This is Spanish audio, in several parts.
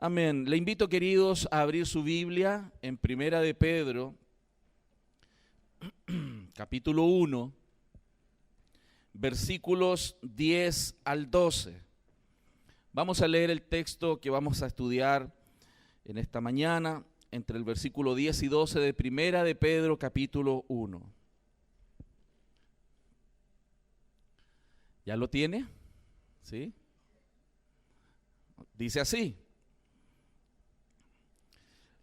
Amén. Le invito, queridos, a abrir su Biblia en Primera de Pedro, capítulo 1, versículos 10 al 12. Vamos a leer el texto que vamos a estudiar en esta mañana, entre el versículo 10 y 12 de Primera de Pedro, capítulo 1. ¿Ya lo tiene? ¿Sí? Dice así: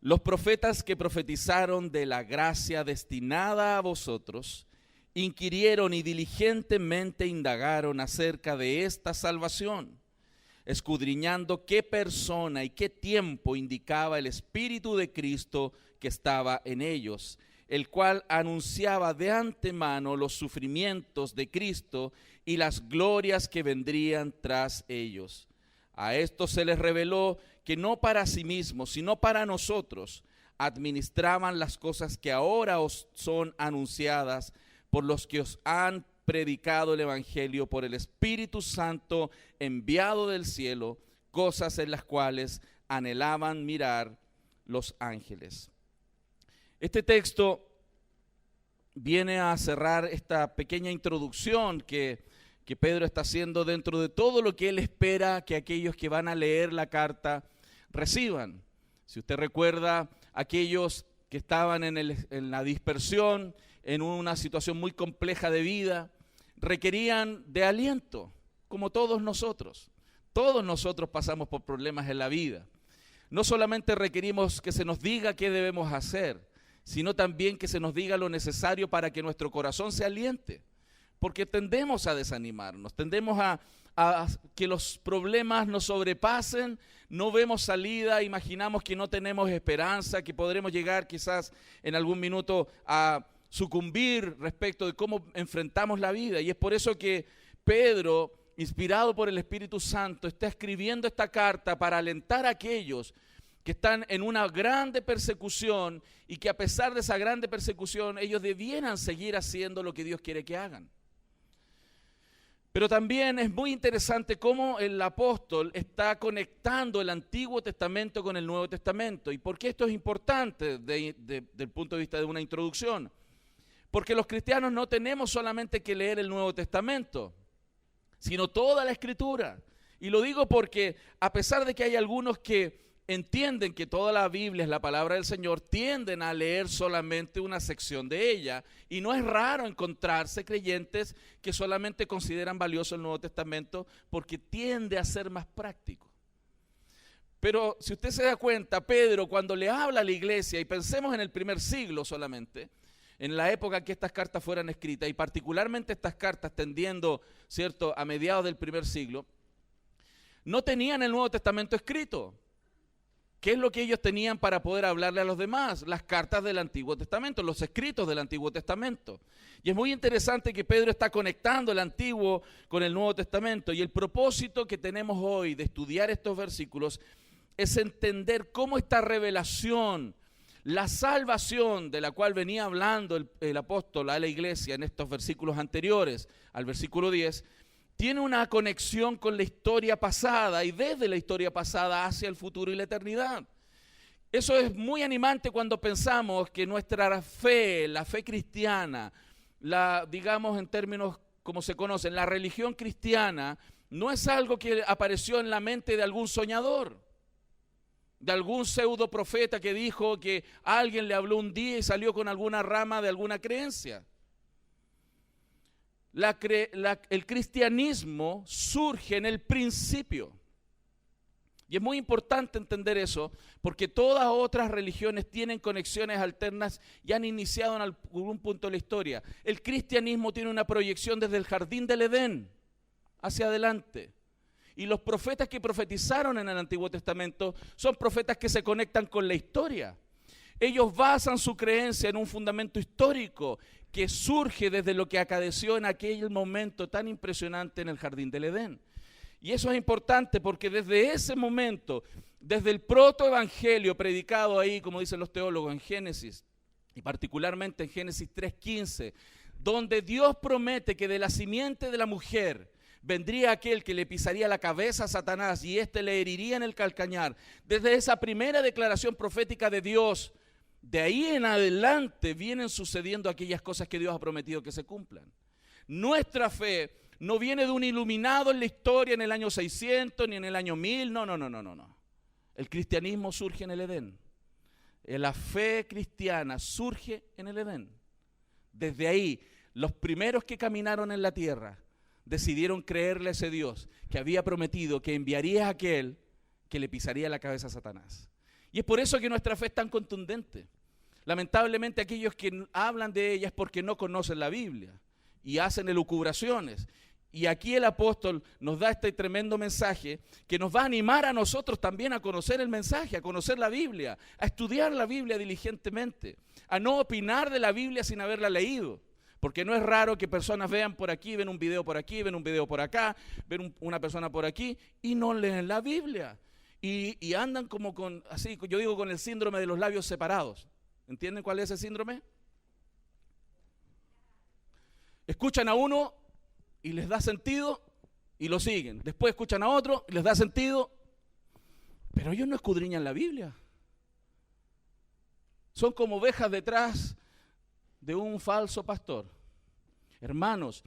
los profetas que profetizaron de la gracia destinada a vosotros, inquirieron y diligentemente indagaron acerca de esta salvación, escudriñando qué persona y qué tiempo indicaba el Espíritu de Cristo que estaba en ellos, el cual anunciaba de antemano los sufrimientos de Cristo y las glorias que vendrían tras ellos. A esto se les reveló que no para sí mismos, sino para nosotros, administraban las cosas que ahora os son anunciadas por los que os han predicado el Evangelio por el Espíritu Santo enviado del cielo, cosas en las cuales anhelaban mirar los ángeles. Este texto viene a cerrar esta pequeña introducción que Pedro está haciendo dentro de todo lo que él espera que aquellos que van a leer la carta reciban. Si usted recuerda, aquellos que estaban en la dispersión, en una situación muy compleja de vida, requerían de aliento, como todos nosotros. Todos nosotros pasamos por problemas en la vida. No solamente requerimos que se nos diga qué debemos hacer, sino también que se nos diga lo necesario para que nuestro corazón se aliente. Porque tendemos a desanimarnos, tendemos a que los problemas nos sobrepasen, no vemos salida, imaginamos que no tenemos esperanza, que podremos llegar quizás en algún minuto a sucumbir respecto de cómo enfrentamos la vida. Y es por eso que Pedro, inspirado por el Espíritu Santo, está escribiendo esta carta para alentar a aquellos que están en una grande persecución y que a pesar de esa grande persecución ellos debieran seguir haciendo lo que Dios quiere que hagan. Pero también es muy interesante cómo el apóstol está conectando el Antiguo Testamento con el Nuevo Testamento. ¿Y por qué esto es importante desde el punto de vista de una introducción? Porque los cristianos no tenemos solamente que leer el Nuevo Testamento, sino toda la Escritura. Y lo digo porque a pesar de que hay algunos que entienden que toda la Biblia es la palabra del Señor, tienden a leer solamente una sección de ella, y no es raro encontrarse creyentes que solamente consideran valioso el Nuevo Testamento porque tiende a ser más práctico. Pero si usted se da cuenta, Pedro, cuando le habla a la iglesia, y pensemos en el primer siglo solamente, en la época que estas cartas fueran escritas, y particularmente estas cartas tendiendo, ¿cierto?, a mediados del primer siglo, no tenían el Nuevo Testamento escrito. ¿Qué es lo que ellos tenían para poder hablarle a los demás? Las cartas del Antiguo Testamento, los escritos del Antiguo Testamento. Y es muy interesante que Pedro está conectando el Antiguo con el Nuevo Testamento. Y el propósito que tenemos hoy de estudiar estos versículos es entender cómo esta revelación, la salvación de la cual venía hablando el apóstol a la iglesia en estos versículos anteriores, al versículo 10, tiene una conexión con la historia pasada y desde la historia pasada hacia el futuro y la eternidad. Eso es muy animante cuando pensamos que nuestra fe, la fe cristiana, digamos en términos como se conocen, la religión cristiana, no es algo que apareció en la mente de algún soñador, de algún pseudo profeta que dijo que alguien le habló un día y salió con alguna rama de alguna creencia. El cristianismo surge en el principio. Y es muy importante entender eso, porque todas otras religiones tienen conexiones alternas y han iniciado en algún punto de la historia. El cristianismo tiene una proyección desde el jardín del Edén hacia adelante. Y los profetas que profetizaron en el Antiguo Testamento son profetas que se conectan con la historia. Ellos basan su creencia en un fundamento histórico que surge desde lo que acaeció en aquel momento tan impresionante en el jardín del Edén. Y eso es importante porque desde ese momento, desde el protoevangelio predicado ahí, como dicen los teólogos, en Génesis, y particularmente en Génesis 3:15, donde Dios promete que de la simiente de la mujer vendría aquel que le pisaría la cabeza a Satanás y éste le heriría en el calcañar. Desde esa primera declaración profética de Dios, de ahí en adelante vienen sucediendo aquellas cosas que Dios ha prometido que se cumplan. Nuestra fe no viene de un iluminado en la historia en el año 600 ni en el año 1000, no. El cristianismo surge en el Edén. La fe cristiana surge en el Edén. Desde ahí, los primeros que caminaron en la tierra decidieron creerle a ese Dios que había prometido que enviaría a aquel que le pisaría la cabeza a Satanás. Y es por eso que nuestra fe es tan contundente. Lamentablemente aquellos que hablan de ella es porque no conocen la Biblia y hacen elucubraciones. Y aquí el apóstol nos da este tremendo mensaje que nos va a animar a nosotros también a conocer el mensaje, a conocer la Biblia, a estudiar la Biblia diligentemente, a no opinar de la Biblia sin haberla leído. Porque no es raro que personas vean por aquí, ven un video por aquí, ven un video por acá, ven una persona por aquí y no leen la Biblia. Y andan como con, así, yo digo con el síndrome de los labios separados. ¿Entienden cuál es ese síndrome? Escuchan a uno y les da sentido y lo siguen. Después escuchan a otro y les da sentido, pero ellos no escudriñan la Biblia. Son como ovejas detrás de un falso pastor. Hermanos,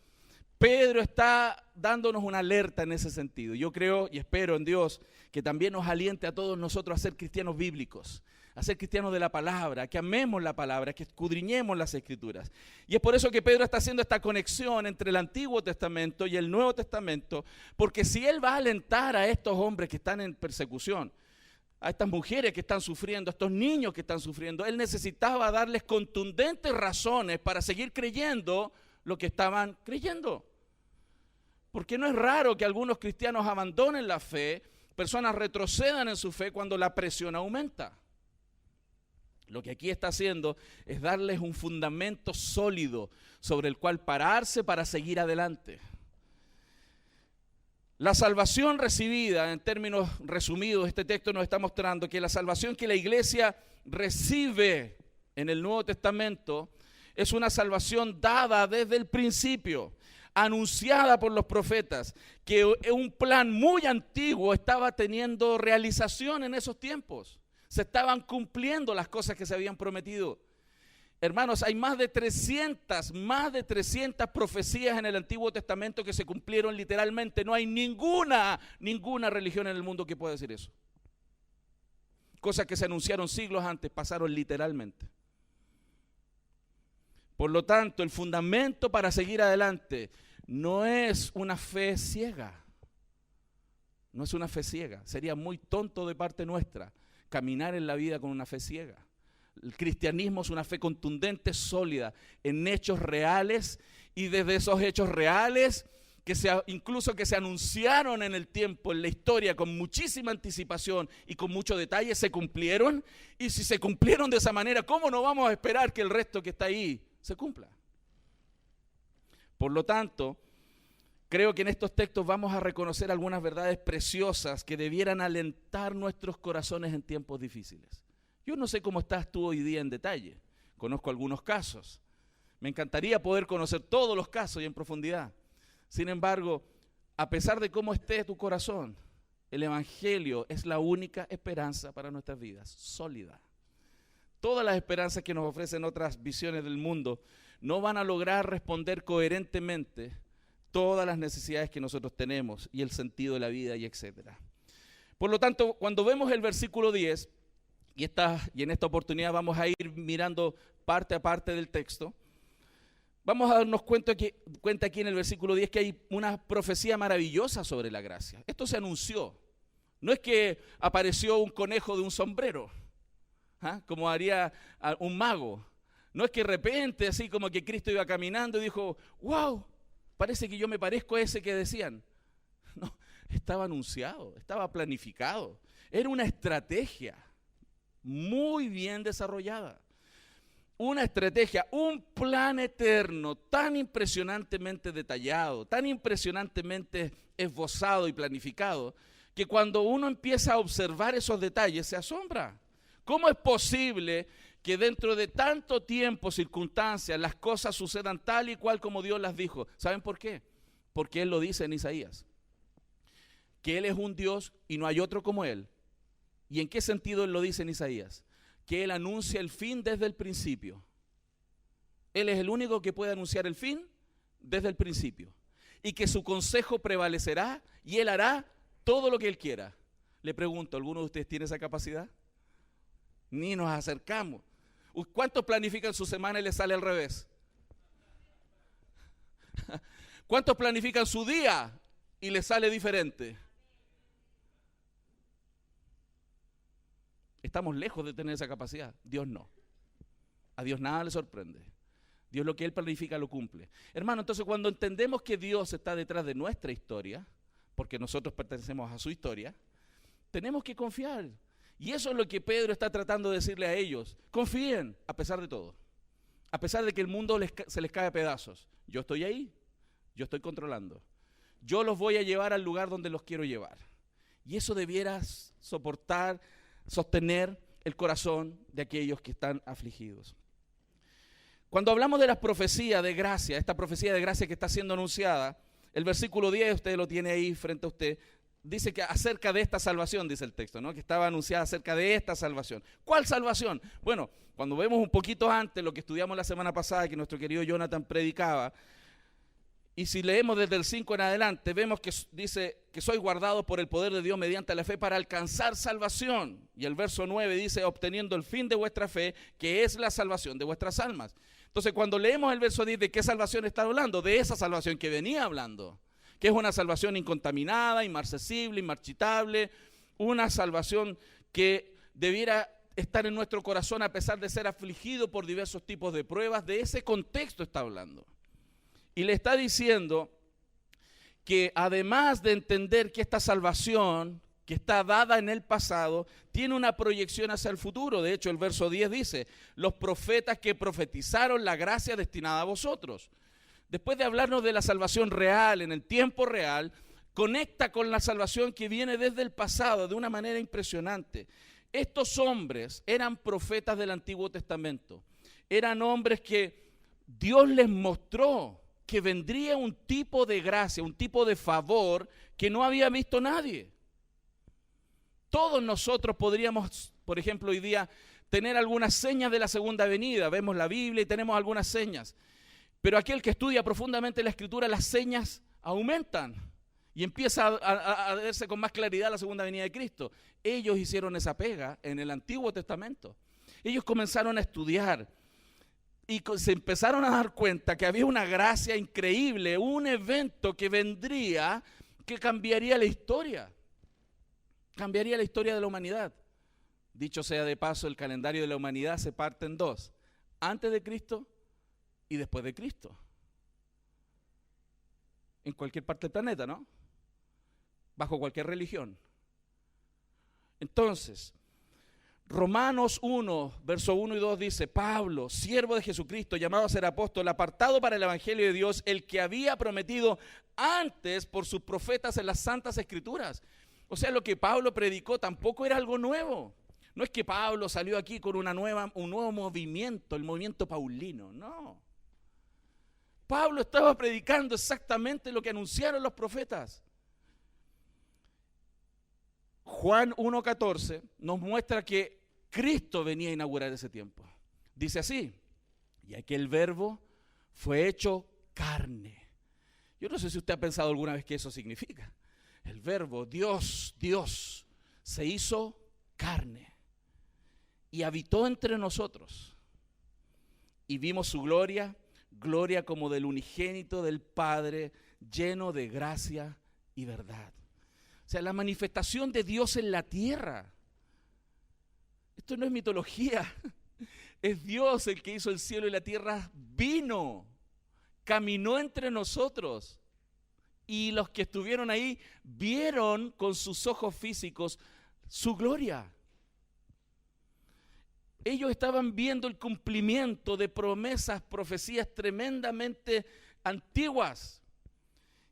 Pedro está dándonos una alerta en ese sentido. Yo creo y espero en Dios que también nos aliente a todos nosotros a ser cristianos bíblicos, a ser cristianos de la palabra, que amemos la palabra, que escudriñemos las Escrituras. Y es por eso que Pedro está haciendo esta conexión entre el Antiguo Testamento y el Nuevo Testamento, porque si él va a alentar a estos hombres que están en persecución, a estas mujeres que están sufriendo, a estos niños que están sufriendo, él necesitaba darles contundentes razones para seguir creyendo lo que estaban creyendo. Porque no es raro que algunos cristianos abandonen la fe, personas retrocedan en su fe cuando la presión aumenta. Lo que aquí está haciendo es darles un fundamento sólido sobre el cual pararse para seguir adelante. La salvación recibida, en términos resumidos, este texto nos está mostrando que la salvación que la iglesia recibe en el Nuevo Testamento es una salvación dada desde el principio, anunciada por los profetas, que un plan muy antiguo estaba teniendo realización en esos tiempos. Se estaban cumpliendo las cosas que se habían prometido. Hermanos, hay más de 300 profecías en el Antiguo Testamento que se cumplieron literalmente. No hay ninguna religión en el mundo que pueda decir eso. Cosas que se anunciaron siglos antes pasaron literalmente. Por lo tanto, el fundamento para seguir adelante no es una fe ciega. No es una fe ciega. Sería muy tonto de parte nuestra caminar en la vida con una fe ciega. El cristianismo es una fe contundente, sólida, en hechos reales, y desde esos hechos reales, incluso que se anunciaron en el tiempo, en la historia, con muchísima anticipación y con mucho detalle, se cumplieron. Y si se cumplieron de esa manera, ¿cómo no vamos a esperar que el resto que está ahí se cumpla? Por lo tanto, creo que en estos textos vamos a reconocer algunas verdades preciosas que debieran alentar nuestros corazones en tiempos difíciles. Yo no sé cómo estás tú hoy día en detalle, conozco algunos casos, me encantaría poder conocer todos los casos y en profundidad. Sin embargo, a pesar de cómo esté tu corazón, el Evangelio es la única esperanza para nuestras vidas, sólida. Todas las esperanzas que nos ofrecen otras visiones del mundo no van a lograr responder coherentemente todas las necesidades que nosotros tenemos y el sentido de la vida y etcétera. Por lo tanto, cuando vemos el versículo 10, y en esta oportunidad vamos a ir mirando parte a parte del texto, vamos a darnos cuenta aquí en el versículo 10 que hay una profecía maravillosa sobre la gracia. Esto se anunció. No es que apareció un conejo de un sombrero, como haría un mago. No es que de repente, así como que Cristo iba caminando y dijo, wow, parece que yo me parezco a ese que decían. No, estaba anunciado, estaba planificado. Era una estrategia muy bien desarrollada. Una estrategia, un plan eterno tan impresionantemente detallado, tan impresionantemente esbozado y planificado, que cuando uno empieza a observar esos detalles se asombra. ¿Cómo es posible que dentro de tanto tiempo, circunstancias, las cosas sucedan tal y cual como Dios las dijo? ¿Saben por qué? porque Él lo dice en Isaías, que Él es un Dios y no hay otro como Él. ¿Y en qué sentido Él lo dice en Isaías? Que Él anuncia el fin desde el principio. Él es el único que puede anunciar el fin desde el principio. Y que su consejo prevalecerá y Él hará todo lo que Él quiera. Le pregunto, ¿alguno de ustedes tiene esa capacidad? Ni nos acercamos. ¿Cuántos planifican su semana y les sale al revés? ¿Cuántos planifican su día y les sale diferente? Estamos lejos de tener esa capacidad. Dios no. A Dios nada le sorprende. Dios lo que Él planifica lo cumple. Hermano, entonces cuando entendemos que Dios está detrás de nuestra historia, porque nosotros pertenecemos a su historia, tenemos que confiar. Y eso es lo que Pedro está tratando de decirle a ellos. Confíen, a pesar de todo. A pesar de que el mundo se les cae a pedazos. Yo estoy ahí, yo estoy controlando. Yo los voy a llevar al lugar donde los quiero llevar. Y eso debiera sostener el corazón de aquellos que están afligidos. Cuando hablamos de las profecías de gracia, esta profecía de gracia que está siendo anunciada, el versículo 10, usted lo tiene ahí frente a usted, dice que acerca de esta salvación, dice el texto, ¿no? Que estaba anunciada acerca de esta salvación. ¿Cuál salvación? Bueno, cuando vemos un poquito antes lo que estudiamos la semana pasada, que nuestro querido Jonathan predicaba, y si leemos desde el 5 en adelante, vemos que dice que soy guardado por el poder de Dios mediante la fe para alcanzar salvación. Y el verso 9 dice, obteniendo el fin de vuestra fe, que es la salvación de vuestras almas. Entonces, cuando leemos el verso 10, ¿de qué salvación está hablando? De esa salvación que venía hablando, que es una salvación incontaminada, inmarcesible, inmarchitable, una salvación que debiera estar en nuestro corazón a pesar de ser afligido por diversos tipos de pruebas. De ese contexto está hablando. Y le está diciendo que además de entender que esta salvación que está dada en el pasado, tiene una proyección hacia el futuro. De hecho, el verso 10 dice, los profetas que profetizaron la gracia destinada a vosotros. Después de hablarnos de la salvación real, en el tiempo real, conecta con la salvación que viene desde el pasado de una manera impresionante. Estos hombres eran profetas del Antiguo Testamento. Eran hombres que Dios les mostró que vendría un tipo de gracia, un tipo de favor que no había visto nadie. Todos nosotros podríamos, por ejemplo, hoy día tener algunas señas de la segunda venida. Vemos la Biblia y tenemos algunas señas. Pero aquel que estudia profundamente la Escritura, las señas aumentan y empieza a verse con más claridad la segunda venida de Cristo. Ellos hicieron esa pega en el Antiguo Testamento. Ellos comenzaron a estudiar y se empezaron a dar cuenta que había una gracia increíble, un evento que vendría, que cambiaría la historia. Cambiaría la historia de la humanidad. Dicho sea de paso, el calendario de la humanidad se parte en dos: antes de Cristo y después de Cristo. En cualquier parte del planeta, ¿no? Bajo cualquier religión. Entonces, Romanos 1, verso 1 y 2 dice, Pablo, siervo de Jesucristo, llamado a ser apóstol, apartado para el evangelio de Dios, el que había prometido antes por sus profetas en las santas escrituras. O sea, lo que Pablo predicó tampoco era algo nuevo. No es que Pablo salió aquí con un nuevo movimiento, el movimiento paulino, no. Pablo estaba predicando exactamente lo que anunciaron los profetas. Juan 1:14 nos muestra que Cristo venía a inaugurar ese tiempo. Dice así, y aquel verbo fue hecho carne. Yo no sé si usted ha pensado alguna vez qué eso significa. El verbo Dios se hizo carne y habitó entre nosotros. Y vimos su gloria, gloria como del unigénito del Padre, lleno de gracia y verdad. O sea, la manifestación de Dios en la tierra. Esto no es mitología. Es Dios el que hizo el cielo y la tierra. Vino, caminó entre nosotros. Y los que estuvieron ahí vieron con sus ojos físicos su gloria. Ellos estaban viendo el cumplimiento de promesas, profecías tremendamente antiguas.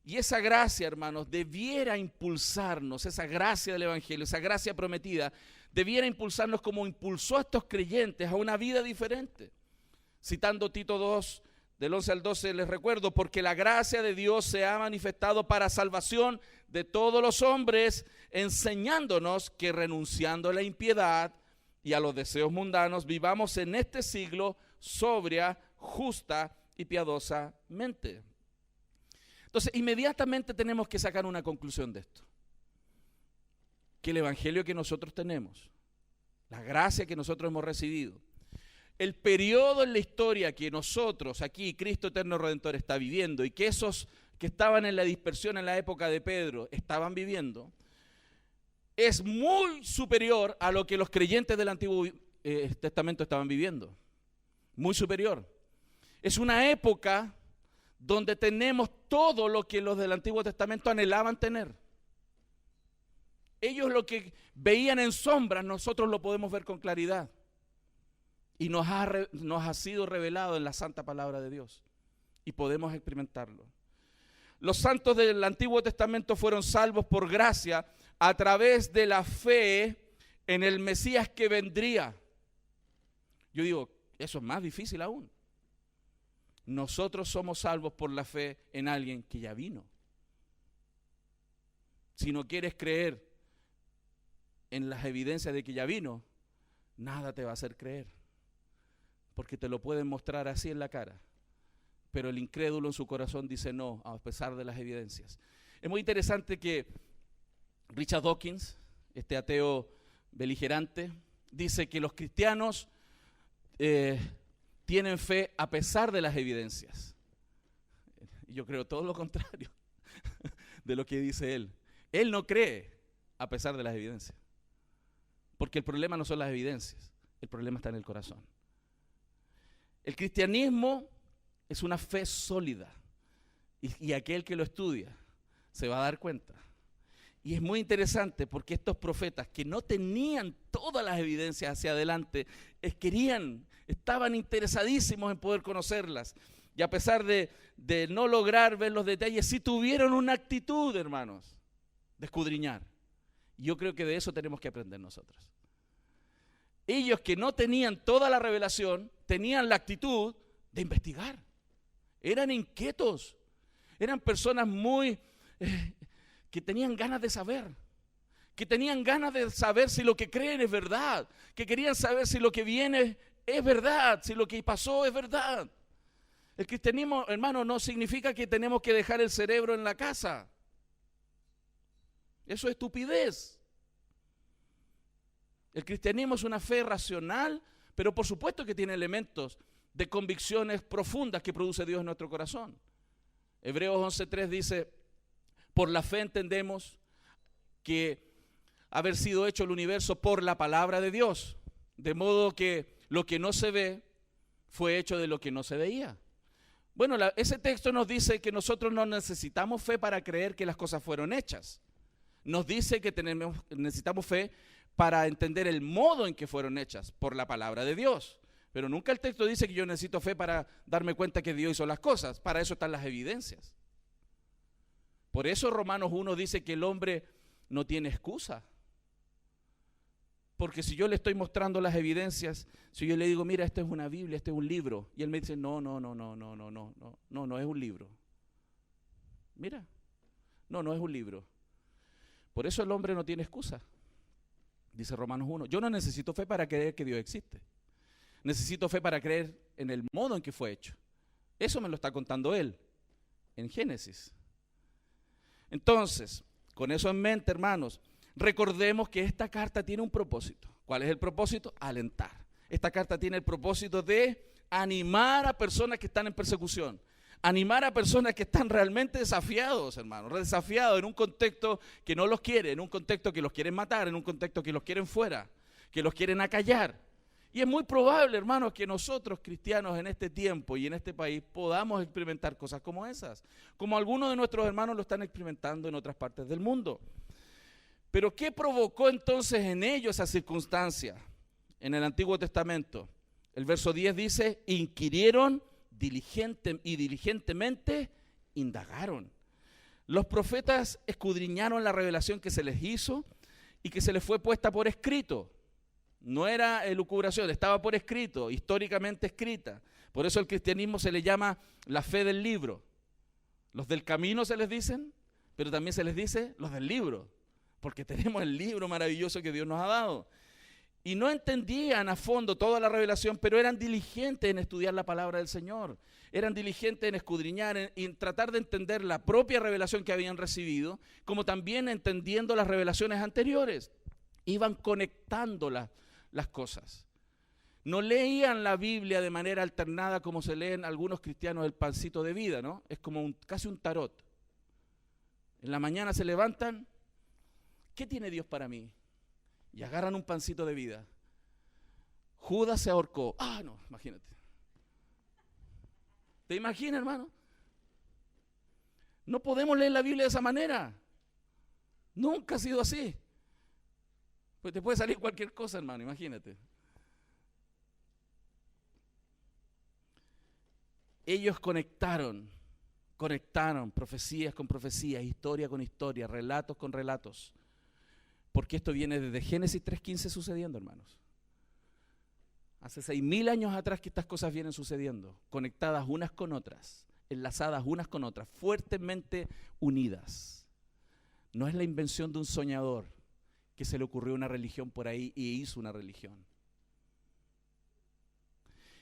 Y esa gracia, hermanos, debiera impulsarnos, esa gracia del Evangelio, esa gracia prometida, debiera impulsarnos como impulsó a estos creyentes a una vida diferente. Citando Tito 2, del 11 al 12 les recuerdo, porque la gracia de Dios se ha manifestado para salvación de todos los hombres, enseñándonos que renunciando a la impiedad y a los deseos mundanos, vivamos en este siglo sobria, justa y piadosamente. Entonces, inmediatamente tenemos que sacar una conclusión de esto. Que el evangelio que nosotros tenemos, la gracia que nosotros hemos recibido, el periodo en la historia que nosotros aquí, Cristo Eterno Redentor, está viviendo y que esos que estaban en la dispersión en la época de Pedro estaban viviendo, es muy superior a lo que los creyentes del Antiguo Testamento estaban viviendo. Muy superior. Es una época donde tenemos todo lo que los del Antiguo Testamento anhelaban tener. Ellos lo que veían en sombras, nosotros lo podemos ver con claridad. Y nos ha sido revelado en la santa palabra de Dios. Y podemos experimentarlo. Los santos del Antiguo Testamento fueron salvos por gracia a través de la fe en el Mesías que vendría. Yo digo, eso es más difícil aún. Nosotros somos salvos por la fe en alguien que ya vino. Si no quieres creer en las evidencias de que ya vino, nada te va a hacer creer. Porque te lo pueden mostrar así en la cara. Pero el incrédulo en su corazón dice no, a pesar de las evidencias. Es muy interesante que Richard Dawkins, este ateo beligerante, dice que los cristianos tienen fe a pesar de las evidencias. Yo creo todo lo contrario de lo que dice él. Él no cree a pesar de las evidencias. Porque el problema no son las evidencias, el problema está en el corazón. El cristianismo es una fe sólida y aquel que lo estudia se va a dar cuenta. Y es muy interesante porque estos profetas que no tenían todas las evidencias hacia adelante, estaban interesadísimos en poder conocerlas. Y a pesar de no lograr ver los detalles, sí tuvieron una actitud, hermanos, de escudriñar. Y yo creo que de eso tenemos que aprender nosotros. Ellos que no tenían toda la revelación, tenían la actitud de investigar. Eran inquietos. Eran personas que tenían ganas de saber. Que tenían ganas de saber si lo que creen es verdad. Que querían saber si lo que viene es verdad. Si lo que pasó es verdad. El cristianismo, hermano, no significa que tenemos que dejar el cerebro en la casa. Eso es estupidez. El cristianismo es una fe racional, pero por supuesto que tiene elementos de convicciones profundas que produce Dios en nuestro corazón. Hebreos 11:3 dice, por la fe entendemos que haber sido hecho el universo por la palabra de Dios, de modo que lo que no se ve fue hecho de lo que no se veía. Bueno, ese texto nos dice que nosotros no necesitamos fe para creer que las cosas fueron hechas. Nos dice que necesitamos fe para entender el modo en que fueron hechas por la palabra de Dios. Pero nunca el texto dice que yo necesito fe para darme cuenta que Dios hizo las cosas. Para eso están las evidencias. Por eso Romanos 1 dice que el hombre no tiene excusa. Porque si yo le estoy mostrando las evidencias, si yo le digo, mira, esta es una Biblia, este es un libro, y él me dice, no es un libro. Mira, no es un libro. Por eso el hombre no tiene excusa. Dice Romanos 1, yo no necesito fe para creer que Dios existe. Necesito fe para creer en el modo en que fue hecho. Eso me lo está contando él, en Génesis. Entonces, con eso en mente, hermanos, recordemos que esta carta tiene un propósito. ¿Cuál es el propósito? Alentar. Esta carta tiene el propósito de animar a personas que están en persecución. Animar a personas que están realmente desafiados, hermanos, desafiados en un contexto que no los quiere, en un contexto que los quieren matar, en un contexto que los quieren fuera, que los quieren acallar. Y es muy probable, hermanos, que nosotros cristianos en este tiempo y en este país podamos experimentar cosas como esas, como algunos de nuestros hermanos lo están experimentando en otras partes del mundo. Pero ¿qué provocó entonces en ellos esa circunstancia? En el Antiguo Testamento, el verso 10 dice, inquirieron diligentemente indagaron. Los profetas escudriñaron la revelación que se les hizo y que se les fue puesta por escrito. no era elucubración, estaba por escrito, históricamente escrita. Por eso el cristianismo se le llama la fe del libro. Los del camino se les dicen, pero también se les dice los del libro, porque tenemos el libro maravilloso que Dios nos ha dado. Y no entendían a fondo toda la revelación, pero eran diligentes en estudiar la palabra del Señor. Eran diligentes en escudriñar, en tratar de entender la propia revelación que habían recibido, como también entendiendo las revelaciones anteriores. Iban conectando las cosas. No leían la Biblia de manera alternada como se leen algunos cristianos el pancito de vida, ¿no? Es como casi un tarot. En la mañana se levantan, ¿qué tiene Dios para mí? Y agarran un pancito de vida. Judas se ahorcó. Ah, no, imagínate. ¿Te imaginas, hermano? No podemos leer la Biblia de esa manera. Nunca ha sido así. Pues te puede salir cualquier cosa, hermano, imagínate. Ellos conectaron profecías con profecías, historia con historia, relatos con relatos. Porque esto viene desde Génesis 3:15 sucediendo, hermanos. Hace 6.000 años atrás que estas cosas vienen sucediendo, conectadas unas con otras, enlazadas unas con otras, fuertemente unidas. No es la invención de un soñador que se le ocurrió una religión por ahí y hizo una religión.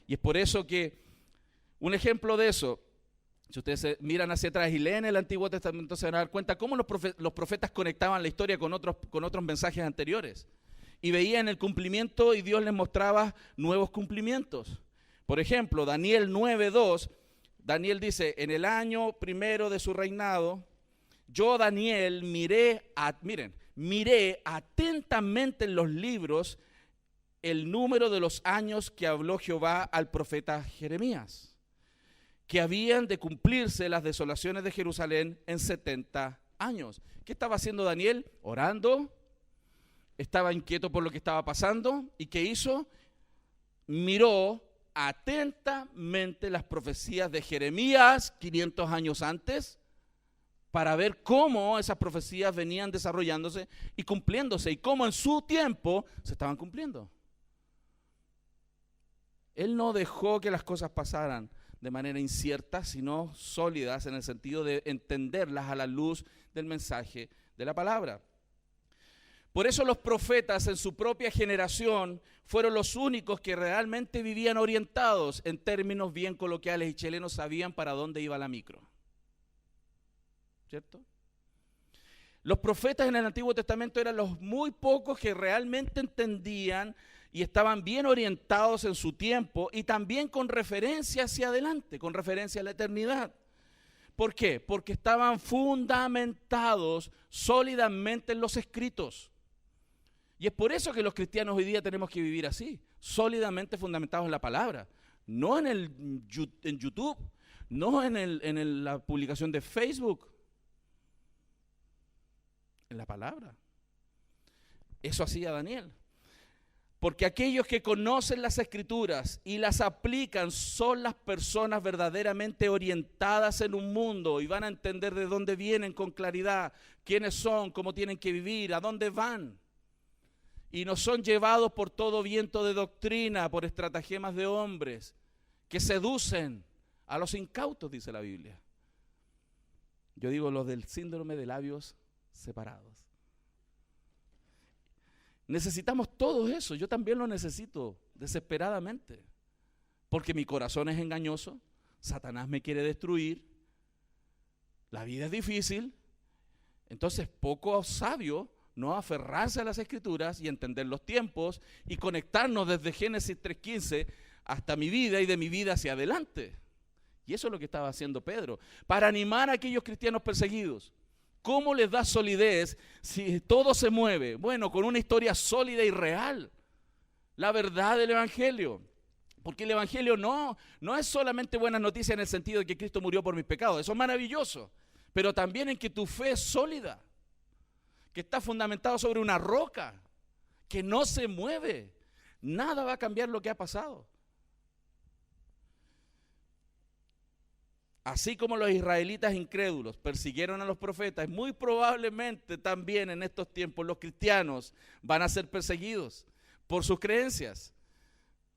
Y es por eso que un ejemplo de eso, si ustedes miran hacia atrás y leen el Antiguo Testamento, se van a dar cuenta cómo los profetas conectaban la historia con otros mensajes anteriores. Y veían el cumplimiento y Dios les mostraba nuevos cumplimientos. Por ejemplo, Daniel 9:2, Daniel dice, en el año primero de su reinado, yo Daniel miré atentamente en los libros el número de los años que habló Jehová al profeta Jeremías, que habían de cumplirse las desolaciones de Jerusalén en 70 años. ¿Qué estaba haciendo Daniel? Orando, estaba inquieto por lo que estaba pasando, ¿y qué hizo? Miró atentamente las profecías de Jeremías 500 años antes, para ver cómo esas profecías venían desarrollándose y cumpliéndose, y cómo en su tiempo se estaban cumpliendo. Él no dejó que las cosas pasaran de manera incierta, sino sólidas en el sentido de entenderlas a la luz del mensaje de la palabra. Por eso los profetas en su propia generación fueron los únicos que realmente vivían orientados, en términos bien coloquiales y chilenos, sabían para dónde iba la micro. ¿Cierto? Los profetas en el Antiguo Testamento eran los muy pocos que realmente entendían y estaban bien orientados en su tiempo y también con referencia hacia adelante, con referencia a la eternidad. ¿Por qué? Porque estaban fundamentados sólidamente en los escritos. Y es por eso que los cristianos hoy día tenemos que vivir así, sólidamente fundamentados en la palabra, no en YouTube, no en la publicación de Facebook, en la palabra. Eso hacía Daniel. Porque aquellos que conocen las Escrituras y las aplican son las personas verdaderamente orientadas en un mundo y van a entender de dónde vienen con claridad, quiénes son, cómo tienen que vivir, a dónde van. Y no son llevados por todo viento de doctrina, por estratagemas de hombres que seducen a los incautos, dice la Biblia. Yo digo los del síndrome de labios separados. Necesitamos todo eso, yo también lo necesito desesperadamente, porque mi corazón es engañoso, Satanás me quiere destruir, la vida es difícil, entonces poco sabio no aferrarse a las Escrituras y entender los tiempos y conectarnos desde Génesis 3:15 hasta mi vida y de mi vida hacia adelante. Y eso es lo que estaba haciendo Pedro, para animar a aquellos cristianos perseguidos. ¿Cómo les da solidez si todo se mueve? Bueno, con una historia sólida y real. La verdad del Evangelio. Porque el Evangelio no es solamente buenas noticias en el sentido de que Cristo murió por mis pecados. Eso es maravilloso. Pero también en que tu fe es sólida. Que está fundamentado sobre una roca. Que no se mueve. Nada va a cambiar lo que ha pasado. Así como los israelitas incrédulos persiguieron a los profetas, muy probablemente también en estos tiempos los cristianos van a ser perseguidos. por sus creencias.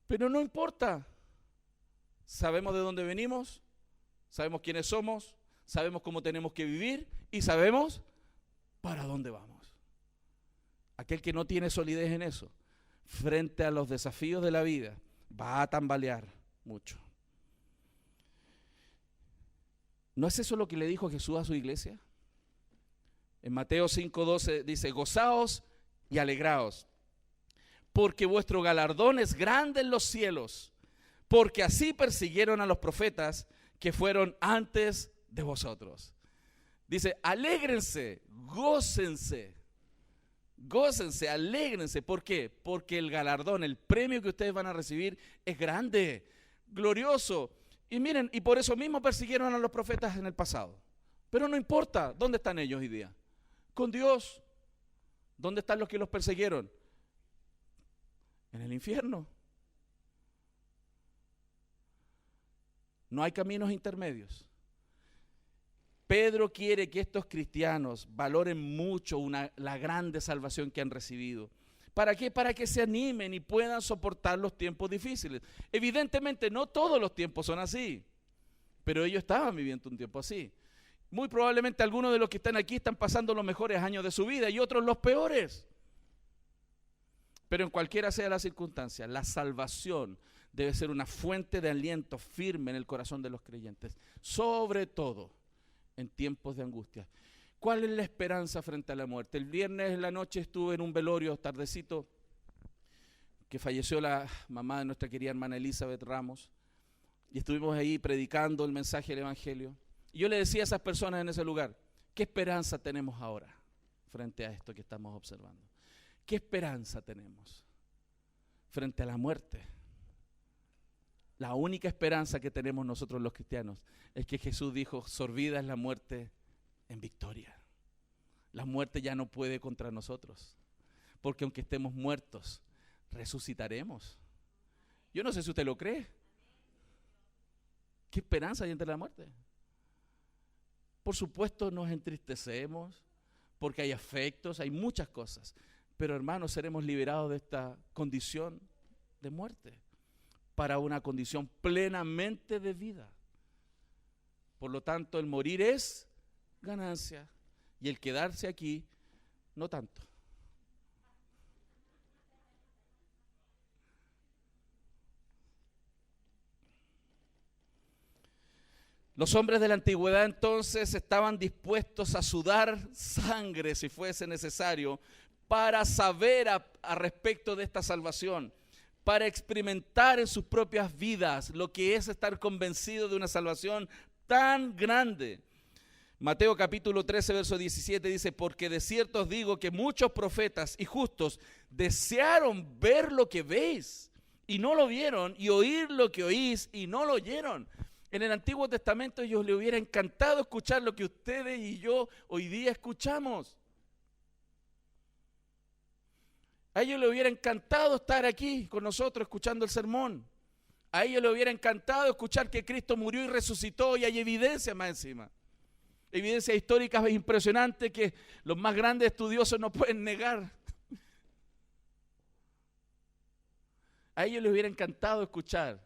Pero no importa. Sabemos de dónde venimos, sabemos quiénes somos, sabemos cómo tenemos que vivir y sabemos para dónde vamos. Aquel que no tiene solidez en eso, frente a los desafíos de la vida, va a tambalear mucho. ¿No es eso lo que le dijo Jesús a su iglesia? En Mateo 5:12 dice: gozaos y alegraos, porque vuestro galardón es grande en los cielos, porque así persiguieron a los profetas que fueron antes de vosotros. Dice: alégrense, gócense, gócense, alégrense. ¿Por qué? Porque el galardón, el premio que ustedes van a recibir es grande, glorioso. Y miren, y por eso mismo persiguieron a los profetas en el pasado. Pero no importa, ¿dónde están ellos hoy día? Con Dios. ¿Dónde están los que los persiguieron? En el infierno. No hay caminos intermedios. Pedro quiere que estos cristianos valoren mucho la grande salvación que han recibido. ¿Para qué? Para que se animen y puedan soportar los tiempos difíciles. Evidentemente no todos los tiempos son así, pero ellos estaban viviendo un tiempo así. Muy probablemente algunos de los que están aquí están pasando los mejores años de su vida y otros los peores. Pero en cualquiera sea la circunstancia, la salvación debe ser una fuente de aliento firme en el corazón de los creyentes, sobre todo en tiempos de angustia. ¿Cuál es la esperanza frente a la muerte? El viernes en la noche estuve en un velorio tardecito, que falleció la mamá de nuestra querida hermana Elizabeth Ramos, y estuvimos ahí predicando el mensaje del Evangelio. Y yo le decía a esas personas en ese lugar: ¿qué esperanza tenemos ahora frente a esto que estamos observando? ¿Qué esperanza tenemos frente a la muerte? La única esperanza que tenemos nosotros los cristianos es que Jesús dijo: sorbida es la muerte en victoria. La muerte ya no puede contra nosotros, porque aunque estemos muertos, resucitaremos. Yo no sé si usted lo cree. ¿Qué esperanza hay entre la muerte? Por supuesto nos entristecemos, porque hay afectos, hay muchas cosas, pero hermanos, seremos liberados de esta condición de muerte para una condición plenamente de vida. Por lo tanto, el morir es ganancia y el quedarse aquí no tanto. Los hombres de la antigüedad entonces estaban dispuestos a sudar sangre si fuese necesario para saber a respecto de esta salvación, para experimentar en sus propias vidas lo que es estar convencido de una salvación tan grande. Mateo capítulo 13, verso 17 dice: porque de cierto os digo que muchos profetas y justos desearon ver lo que veis y no lo vieron, y oír lo que oís y no lo oyeron. En el Antiguo Testamento a ellos les hubiera encantado escuchar lo que ustedes y yo hoy día escuchamos. A ellos les hubiera encantado estar aquí con nosotros escuchando el sermón. A ellos les hubiera encantado escuchar que Cristo murió y resucitó, y hay evidencia más encima. Evidencia histórica impresionante que los más grandes estudiosos no pueden negar. A ellos les hubiera encantado escuchar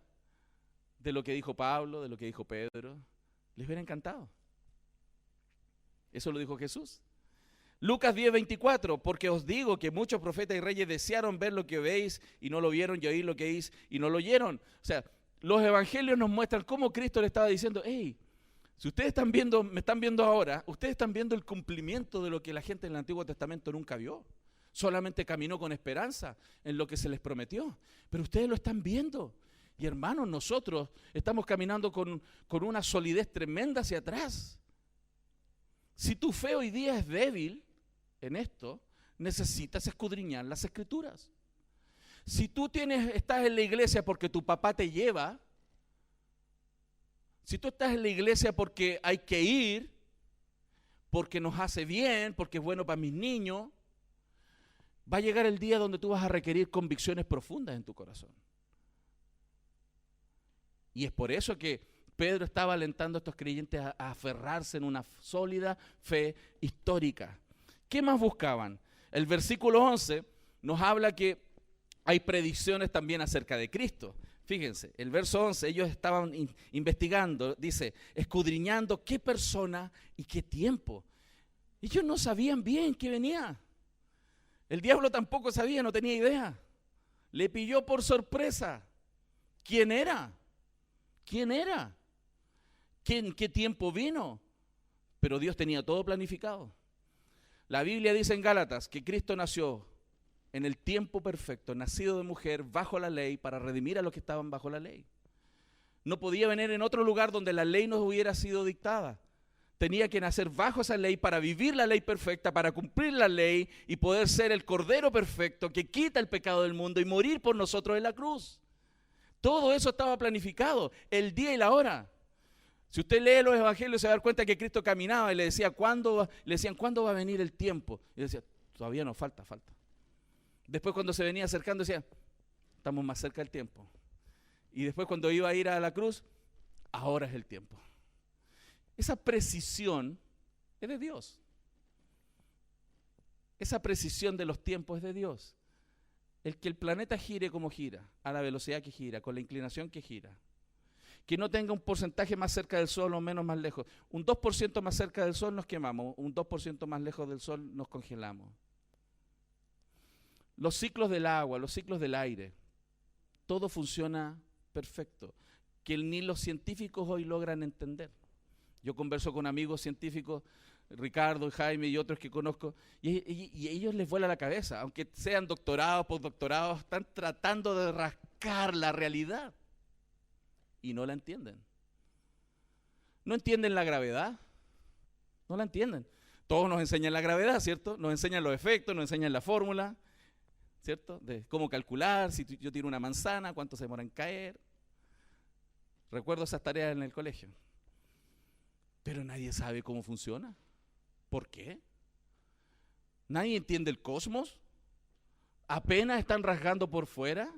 de lo que dijo Pablo, de lo que dijo Pedro. Les hubiera encantado. Eso lo dijo Jesús. Lucas 10:24, porque os digo que muchos profetas y reyes desearon ver lo que veis y no lo vieron, y oír lo que oís y no lo oyeron. O sea, los evangelios nos muestran cómo Cristo le estaba diciendo: hey, si ustedes están viendo, me están viendo ahora, ustedes están viendo el cumplimiento de lo que la gente en el Antiguo Testamento nunca vio. Solamente caminó con esperanza en lo que se les prometió, pero ustedes lo están viendo. Y hermanos, nosotros estamos caminando con una solidez tremenda hacia atrás. Si tu fe hoy día es débil en esto, necesitas escudriñar las Escrituras. Si tú estás en la iglesia porque tu papá te lleva, si tú estás en la iglesia porque hay que ir, porque nos hace bien, porque es bueno para mis niños, va a llegar el día donde tú vas a requerir convicciones profundas en tu corazón. Y es por eso que Pedro estaba alentando a estos creyentes a aferrarse en una sólida fe histórica. ¿Qué más buscaban? El versículo 11 nos habla que hay predicciones también acerca de Cristo. Fíjense, el verso 11, ellos estaban investigando, dice, escudriñando qué persona y qué tiempo. Ellos no sabían bien qué venía. El diablo tampoco sabía, no tenía idea. Le pilló por sorpresa. ¿Quién era? ¿Quién era? ¿En qué tiempo vino? Pero Dios tenía todo planificado. La Biblia dice en Gálatas que Cristo nació en el tiempo perfecto, nacido de mujer, bajo la ley, para redimir a los que estaban bajo la ley. No podía venir en otro lugar donde la ley no hubiera sido dictada. Tenía que nacer bajo esa ley para vivir la ley perfecta, para cumplir la ley y poder ser el Cordero perfecto que quita el pecado del mundo y morir por nosotros en la cruz. Todo eso estaba planificado, el día y la hora. Si usted lee los evangelios se va a dar cuenta que Cristo caminaba y le decían, ¿cuándo va a venir el tiempo? Y decía, todavía no, falta. Después cuando se venía acercando decía, estamos más cerca del tiempo. Y después cuando iba a ir a la cruz, ahora es el tiempo. Esa precisión es de Dios. Esa precisión de los tiempos es de Dios. El que el planeta gire como gira, a la velocidad que gira, con la inclinación que gira. Que no tenga un porcentaje más cerca del sol o menos más lejos. Un 2% más cerca del sol nos quemamos, un 2% más lejos del sol nos congelamos. Los ciclos del agua, los ciclos del aire, todo funciona perfecto, que ni los científicos hoy logran entender. Yo converso con amigos científicos, Ricardo, Jaime y otros que conozco, y a ellos les vuela la cabeza, aunque sean doctorados, postdoctorados, están tratando de rascar la realidad y no la entienden. No entienden la gravedad, no la entienden. Todos nos enseñan la gravedad, ¿cierto? Nos enseñan los efectos, nos enseñan la fórmula, ¿cierto? De cómo calcular, si yo tiro una manzana, cuánto se demora en caer. Recuerdo esas tareas en el colegio. Pero nadie sabe cómo funciona. ¿Por qué? ¿Nadie entiende el cosmos? ¿Apenas están rasgando por fuera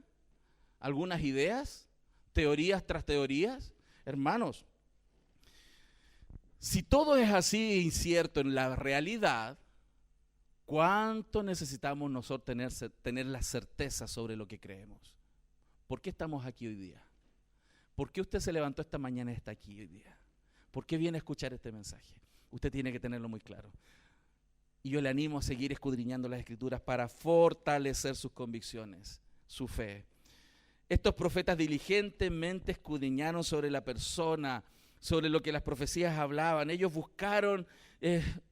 algunas ideas, teorías tras teorías? Hermanos, si todo es así incierto en la realidad, ¿cuánto necesitamos nosotros tener la certeza sobre lo que creemos? ¿Por qué estamos aquí hoy día? ¿Por qué usted se levantó esta mañana y está aquí hoy día? ¿Por qué viene a escuchar este mensaje? Usted tiene que tenerlo muy claro. Y yo le animo a seguir escudriñando las Escrituras para fortalecer sus convicciones, su fe. Estos profetas diligentemente escudriñaron sobre la persona, sobre lo que las profecías hablaban. Ellos buscaron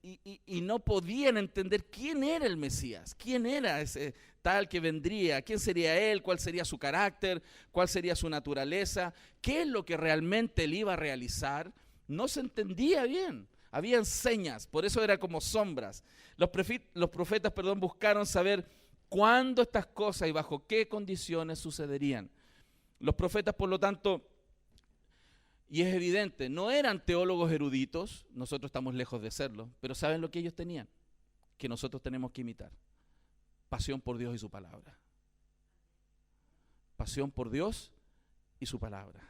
y no podían entender quién era el Mesías, quién era ese tal que vendría, quién sería él, cuál sería su carácter, cuál sería su naturaleza, qué es lo que realmente él iba a realizar. No se entendía bien, habían señas, por eso era como sombras. Los profetas, buscaron saber cuándo estas cosas y bajo qué condiciones sucederían. Los profetas, por lo tanto, y es evidente, no eran teólogos eruditos, nosotros estamos lejos de serlo, pero ¿saben lo que ellos tenían? Que nosotros tenemos que imitar. Pasión por Dios y su palabra. Pasión por Dios y su palabra.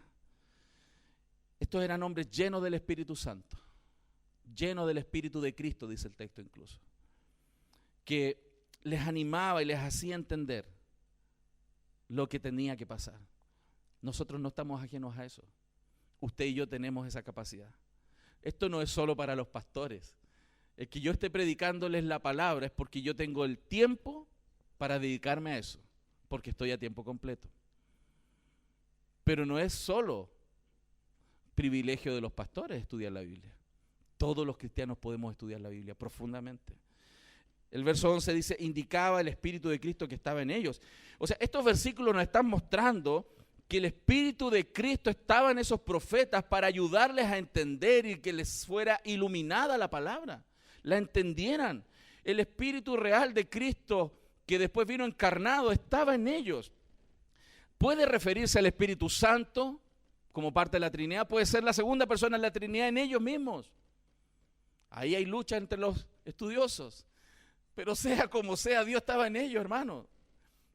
Estos eran hombres llenos del Espíritu Santo, llenos del Espíritu de Cristo, dice el texto incluso, que les animaba y les hacía entender lo que tenía que pasar. Nosotros no estamos ajenos a eso. Usted y yo tenemos esa capacidad. Esto no es solo para los pastores. El que yo esté predicándoles la palabra es porque yo tengo el tiempo para dedicarme a eso, porque estoy a tiempo completo. Pero no es solo privilegio de los pastores estudiar la Biblia. Todos los cristianos podemos estudiar la Biblia profundamente. El verso 11 dice, indicaba el Espíritu de Cristo que estaba en ellos. O sea, estos versículos nos están mostrando que el Espíritu de Cristo estaba en esos profetas para ayudarles a entender y que les fuera iluminada la palabra, la entendieran. El Espíritu real de Cristo que después vino encarnado estaba en ellos. Puede referirse al Espíritu Santo como parte de la Trinidad, puede ser la segunda persona de la Trinidad en ellos mismos. Ahí hay lucha entre los estudiosos, pero sea como sea, Dios estaba en ellos, hermanos,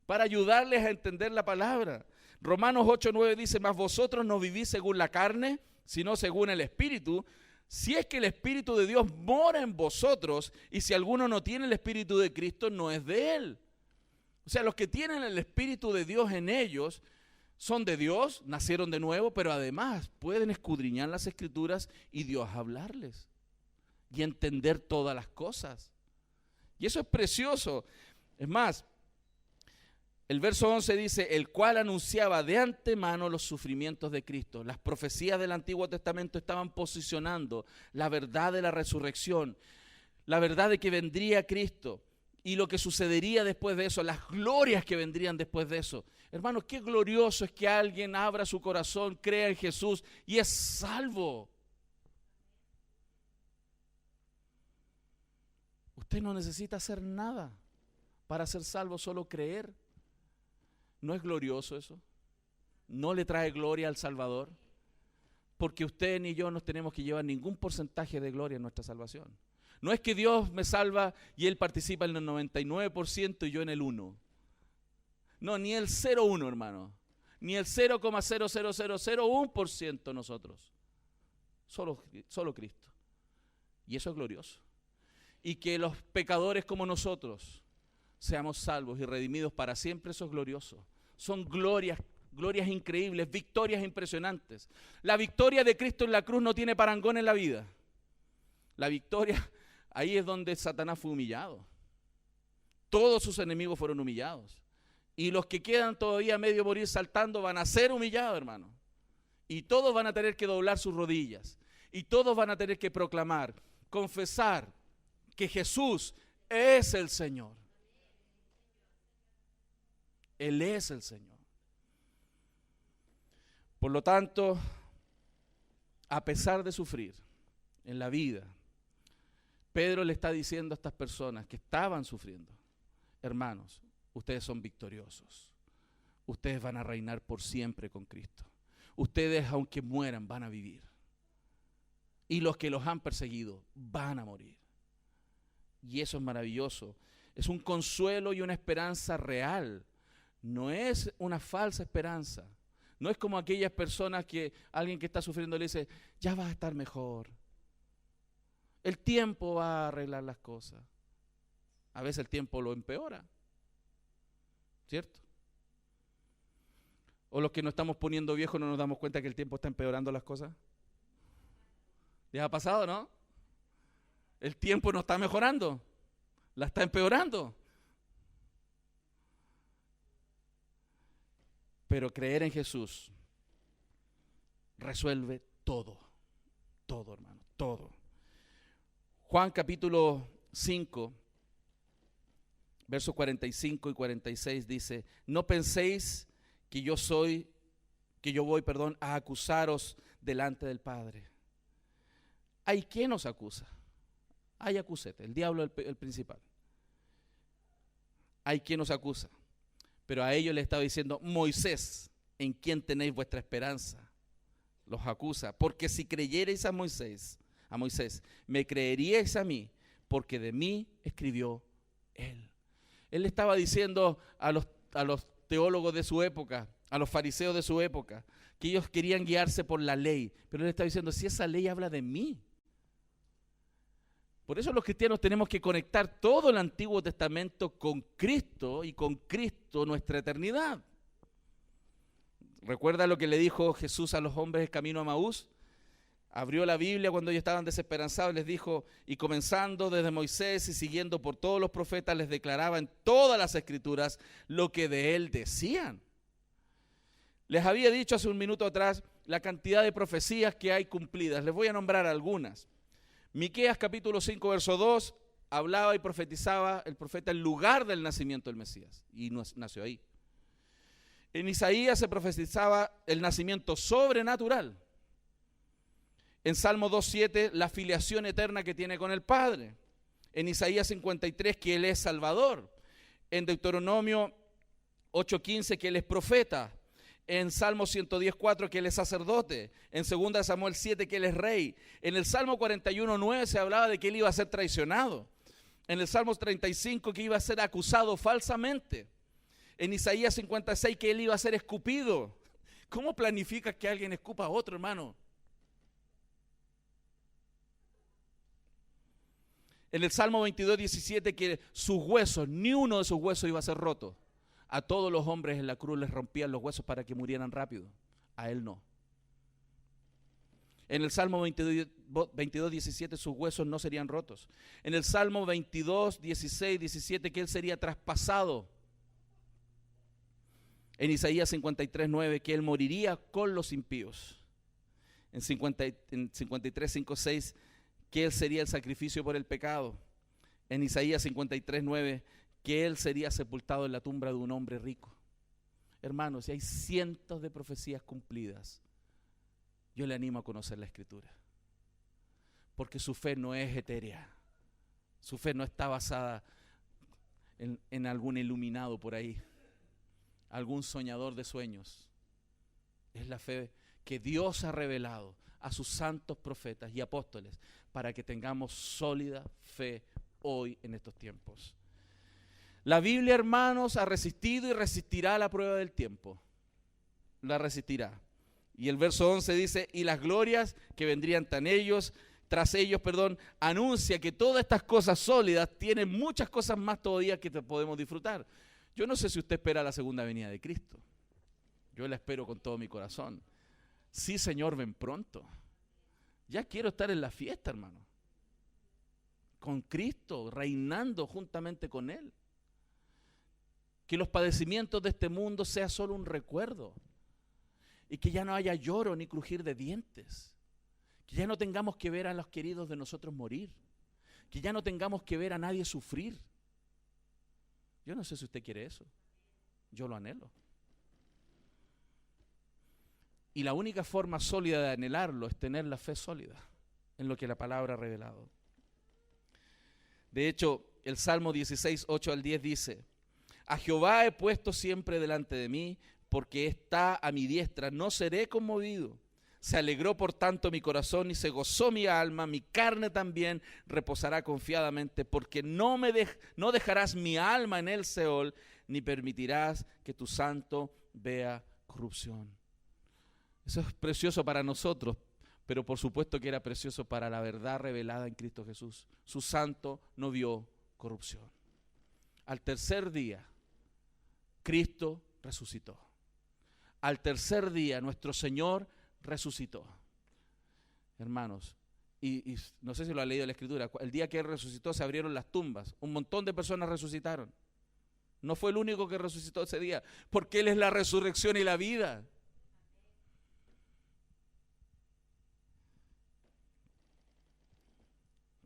para ayudarles a entender la palabra. Romanos 8:9 dice, mas vosotros no vivís según la carne, sino según el Espíritu, si es que el Espíritu de Dios mora en vosotros, y si alguno no tiene el Espíritu de Cristo, no es de él. O sea, los que tienen el Espíritu de Dios en ellos son de Dios, nacieron de nuevo, pero además pueden escudriñar las Escrituras y Dios hablarles y entender todas las cosas. Y eso es precioso. Es más, el verso 11 dice, el cual anunciaba de antemano los sufrimientos de Cristo. Las profecías del Antiguo Testamento estaban posicionando la verdad de la resurrección, la verdad de que vendría Cristo y lo que sucedería después de eso, las glorias que vendrían después de eso. Hermanos, qué glorioso es que alguien abra su corazón, crea en Jesús y es salvo. Usted no necesita hacer nada para ser salvo, solo creer. ¿No es glorioso eso? ¿No le trae gloria al Salvador? Porque usted ni yo nos tenemos que llevar ningún porcentaje de gloria en nuestra salvación. No es que Dios me salva y Él participa en el 99% y yo en el 1%. No, ni el 0,1, hermano. Ni el 0,00001% nosotros. Solo Cristo. Y eso es glorioso. Y que los pecadores como nosotros seamos salvos y redimidos para siempre, eso es glorioso. Son glorias increíbles, victorias impresionantes. La victoria de Cristo en la cruz no tiene parangón en la vida. La victoria, ahí es donde Satanás fue humillado. Todos sus enemigos fueron humillados. Y los que quedan todavía medio morir saltando van a ser humillados, hermano. Y todos van a tener que doblar sus rodillas. Y todos van a tener que proclamar, confesar que Jesús es el Señor. Él es el Señor. Por lo tanto, a pesar de sufrir en la vida, Pedro le está diciendo a estas personas que estaban sufriendo, hermanos, ustedes son victoriosos. Ustedes van a reinar por siempre con Cristo. Ustedes, aunque mueran, van a vivir. Y los que los han perseguido van a morir. Y eso es maravilloso. Es un consuelo y una esperanza real. No es una falsa esperanza. No es como aquellas personas que alguien que está sufriendo le dice, ya vas a estar mejor. El tiempo va a arreglar las cosas. A veces el tiempo lo empeora. ¿Cierto? O los que nos estamos poniendo viejos no nos damos cuenta que el tiempo está empeorando las cosas. ¿Les ha pasado, no? El tiempo no está mejorando, la está empeorando. Pero creer en Jesús resuelve todo, todo, hermano, todo. Juan capítulo 5, versos 45 y 46 dice, no penséis que yo voy, a acusaros delante del Padre. ¿Hay quien nos acusa? Hay acusete, el diablo el principal. Hay quien nos acusa. Pero a ellos les estaba diciendo, Moisés, en quien tenéis vuestra esperanza, los acusa. Porque si creyerais a Moisés, me creeríais a mí, porque de mí escribió él. Él le estaba diciendo a los teólogos de su época, a los fariseos de su época, que ellos querían guiarse por la ley. Pero él estaba diciendo, si esa ley habla de mí. Por eso los cristianos tenemos que conectar todo el Antiguo Testamento con Cristo y con Cristo nuestra eternidad. ¿Recuerda lo que le dijo Jesús a los hombres camino a Emaús? Abrió la Biblia cuando ellos estaban desesperanzados, les dijo, y comenzando desde Moisés y siguiendo por todos los profetas, les declaraba en todas las Escrituras lo que de él decían. Les había dicho hace un minuto atrás la cantidad de profecías que hay cumplidas. Les voy a nombrar algunas. Miqueas capítulo 5 verso 2 hablaba y profetizaba el profeta el lugar del nacimiento del Mesías y nació ahí. En Isaías se profetizaba el nacimiento sobrenatural. En Salmo 2:7 la filiación eterna que tiene con el Padre. En Isaías 53 que Él es Salvador. En Deuteronomio 8:15 que Él es profeta. En Salmo 110:4 que Él es sacerdote. En 2 Samuel 7 que Él es rey. En el Salmo 41:9 se hablaba de que Él iba a ser traicionado. En el Salmo 35 que iba a ser acusado falsamente. En Isaías 56 que Él iba a ser escupido. ¿Cómo planificas que alguien escupa a otro, hermano? En el Salmo 22:17 que sus huesos, ni uno de sus huesos iba a ser roto. A todos los hombres en la cruz les rompían los huesos para que murieran rápido. A él no. En el Salmo 22, 17 sus huesos no serían rotos. En el Salmo 22, 16, 17 que él sería traspasado. En Isaías 53, 9 que él moriría con los impíos. En 53, 5, 6 que él sería el sacrificio por el pecado. En Isaías 53, 9 que él sería sepultado en la tumba de un hombre rico. Hermanos, y hay cientos de profecías cumplidas. Yo le animo a conocer la Escritura, porque su fe no es etérea, su fe no está basada en algún iluminado por ahí, algún soñador de sueños. Es la fe que Dios ha revelado a sus santos profetas y apóstoles para que tengamos sólida fe hoy en estos tiempos. La Biblia, hermanos, ha resistido y resistirá la prueba del tiempo. La resistirá. Y el verso 11 dice, y las glorias que vendrían tras ellos, anuncia que todas estas cosas sólidas tienen muchas cosas más todavía que podemos disfrutar. Yo no sé si usted espera la segunda venida de Cristo. Yo la espero con todo mi corazón. Sí, Señor, ven pronto. Ya quiero estar en la fiesta, hermano. Con Cristo, reinando juntamente con Él. Que los padecimientos de este mundo sea solo un recuerdo. Y que ya no haya lloro ni crujir de dientes. Que ya no tengamos que ver a los queridos de nosotros morir. Que ya no tengamos que ver a nadie sufrir. Yo no sé si usted quiere eso. Yo lo anhelo. Y la única forma sólida de anhelarlo es tener la fe sólida en lo que la palabra ha revelado. De hecho, el Salmo 16, 8 al 10 dice, a Jehová he puesto siempre delante de mí, porque está a mi diestra, no seré conmovido. Se alegró por tanto mi corazón y se gozó mi alma, mi carne también reposará confiadamente, porque no dejarás mi alma en el Seol, ni permitirás que tu santo vea corrupción. Eso es precioso para nosotros, pero por supuesto que era precioso para la verdad revelada en Cristo Jesús. Su santo no vio corrupción. Al tercer día, Cristo resucitó. Al tercer día, nuestro Señor resucitó. Hermanos, y no sé si lo ha leído en la Escritura, el día que Él resucitó se abrieron las tumbas. Un montón de personas resucitaron. No fue el único que resucitó ese día, porque Él es la resurrección y la vida.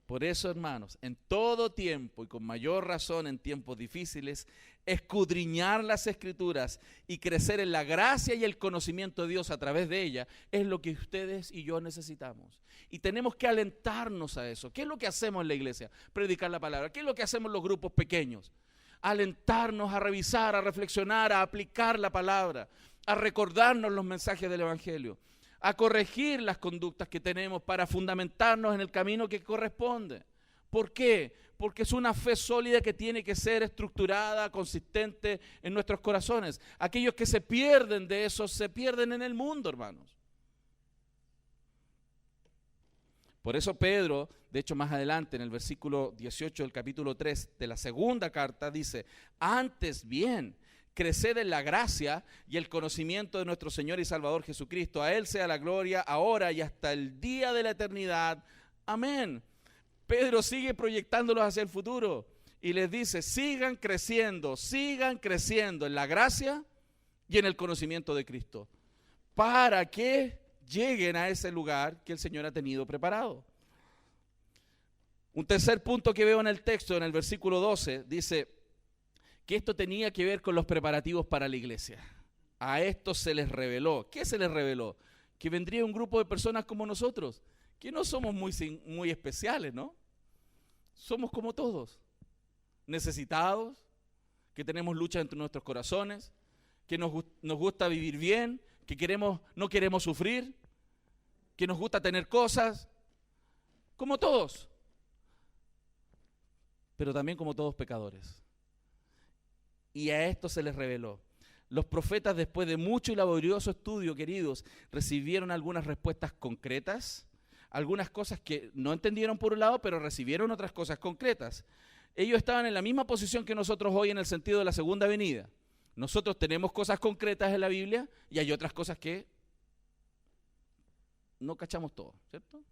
Por eso, hermanos, en todo tiempo y con mayor razón en tiempos difíciles, escudriñar las Escrituras y crecer en la gracia y el conocimiento de Dios a través de ella es lo que ustedes y yo necesitamos. Y tenemos que alentarnos a eso. ¿Qué es lo que hacemos en la iglesia? Predicar la palabra. ¿Qué es lo que hacemos en los grupos pequeños? Alentarnos a revisar, a reflexionar, a aplicar la palabra, a recordarnos los mensajes del Evangelio, a corregir las conductas que tenemos para fundamentarnos en el camino que corresponde. ¿Por qué? Porque es una fe sólida que tiene que ser estructurada, consistente en nuestros corazones. Aquellos que se pierden de eso, se pierden en el mundo, hermanos. Por eso Pedro, de hecho más adelante en el versículo 18 del capítulo 3 de la segunda carta, dice, antes bien, creced en la gracia y el conocimiento de nuestro Señor y Salvador Jesucristo. A Él sea la gloria ahora y hasta el día de la eternidad. Amén. Pedro sigue proyectándolos hacia el futuro y les dice, sigan creciendo en la gracia y en el conocimiento de Cristo, para que lleguen a ese lugar que el Señor ha tenido preparado. Un tercer punto que veo en el texto, en el versículo 12, dice que esto tenía que ver con los preparativos para la iglesia. A esto se les reveló. ¿Qué se les reveló? Que vendría un grupo de personas como nosotros, que no somos muy especiales, ¿no? Somos como todos, necesitados, que tenemos lucha entre nuestros corazones, que nos gusta vivir bien, que no queremos sufrir, que nos gusta tener cosas, como todos, pero también como todos pecadores. Y a esto se les reveló. Los profetas, después de mucho y laborioso estudio, queridos, recibieron algunas respuestas concretas, algunas cosas que no entendieron por un lado, pero recibieron otras cosas concretas. Ellos estaban en la misma posición que nosotros hoy en el sentido de la segunda venida. Nosotros tenemos cosas concretas en la Biblia y hay otras cosas que no cachamos todo, ¿cierto?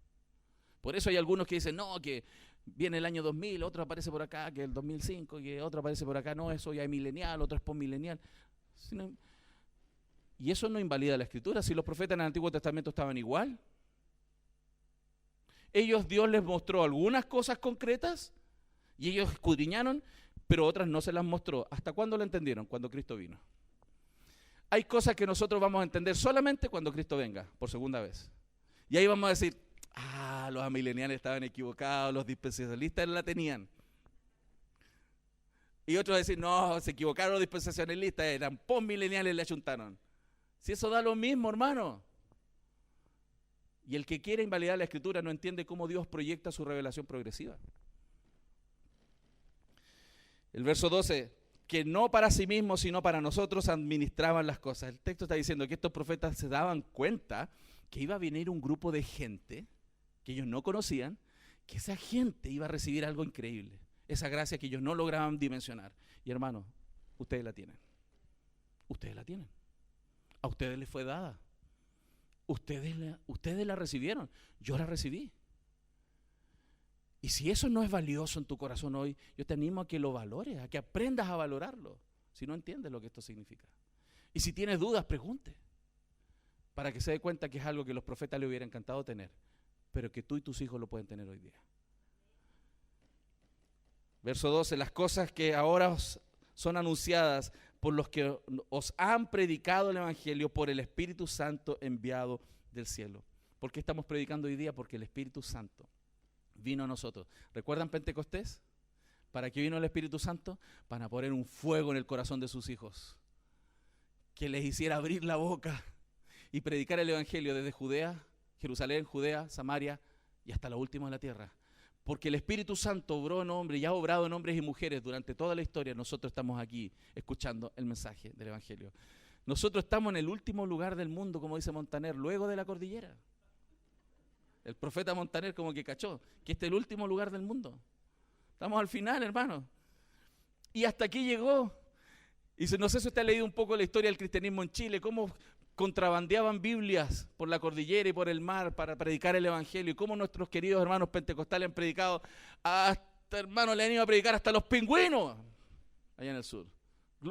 Por eso hay algunos que dicen, no, que viene el año 2000, otro aparece por acá, que el 2005, que otro aparece por acá, no, eso ya es milenial, otro es postmilenial. Y eso no invalida la Escritura, si los profetas en el Antiguo Testamento estaban igual. Dios les mostró algunas cosas concretas y ellos escudriñaron, pero otras no se las mostró. ¿Hasta cuándo lo entendieron? Cuando Cristo vino. Hay cosas que nosotros vamos a entender solamente cuando Cristo venga, por segunda vez. Y ahí vamos a decir, los amileniales estaban equivocados, los dispensacionalistas la tenían. Y otros van a decir, no, se equivocaron los dispensacionalistas, eran postmileniales y le achuntaron. Si eso da lo mismo, hermano. Y el que quiere invalidar la Escritura no entiende cómo Dios proyecta su revelación progresiva. El verso 12, que no para sí mismos, sino para nosotros administraban las cosas. El texto está diciendo que estos profetas se daban cuenta que iba a venir un grupo de gente que ellos no conocían, que esa gente iba a recibir algo increíble, esa gracia que ellos no lograban dimensionar. Y hermano, ustedes la tienen. Ustedes la tienen. A ustedes les fue dada. Ustedes la recibieron. Yo la recibí. Y si eso no es valioso en tu corazón hoy, yo te animo a que lo valores, a que aprendas a valorarlo, si no entiendes lo que esto significa. Y si tienes dudas, pregunte, para que se dé cuenta que es algo que los profetas le hubiera encantado tener, pero que tú y tus hijos lo pueden tener hoy día. Verso 12, las cosas que ahora son anunciadas por los que os han predicado el Evangelio por el Espíritu Santo enviado del cielo. ¿Por qué estamos predicando hoy día? Porque el Espíritu Santo vino a nosotros. ¿Recuerdan Pentecostés? ¿Para qué vino el Espíritu Santo? Para poner un fuego en el corazón de sus hijos, que les hiciera abrir la boca y predicar el Evangelio desde Judea, Jerusalén, Judea, Samaria y hasta lo último de la tierra. Porque el Espíritu Santo obró en hombres y ha obrado en hombres y mujeres durante toda la historia. Nosotros estamos aquí escuchando el mensaje del Evangelio. Nosotros estamos en el último lugar del mundo, como dice Montaner, luego de la cordillera. El profeta Montaner como que cachó que este es el último lugar del mundo. Estamos al final, hermano. Y hasta aquí llegó. Y no sé si usted ha leído un poco la historia del cristianismo en Chile, cómo contrabandeaban Biblias por la cordillera y por el mar para predicar el Evangelio, y cómo nuestros queridos hermanos pentecostales han predicado, hasta hermanos le han ido a predicar hasta los pingüinos allá en el sur.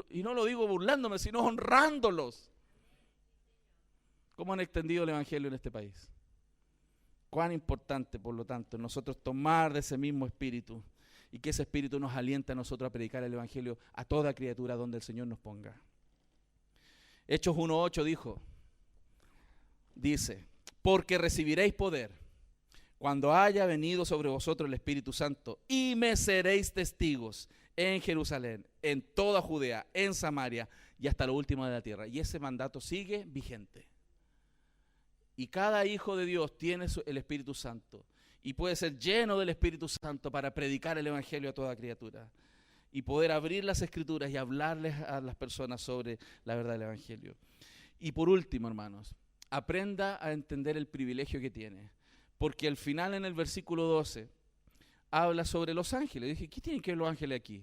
Y no lo digo burlándome, sino honrándolos. ¿Cómo han extendido el Evangelio en este país? Cuán importante, por lo tanto, nosotros tomar de ese mismo espíritu y que ese espíritu nos aliente a nosotros a predicar el Evangelio a toda criatura donde el Señor nos ponga. Hechos 1:8 dice, porque recibiréis poder cuando haya venido sobre vosotros el Espíritu Santo y me seréis testigos en Jerusalén, en toda Judea, en Samaria y hasta lo último de la tierra. Y ese mandato sigue vigente. Y cada hijo de Dios tiene el Espíritu Santo y puede ser lleno del Espíritu Santo para predicar el Evangelio a toda criatura y poder abrir las Escrituras y hablarles a las personas sobre la verdad del Evangelio. Y por último, hermanos, aprenda a entender el privilegio que tiene, porque al final en el versículo 12 habla sobre los ángeles. Dije, ¿qué tienen que ver los ángeles aquí?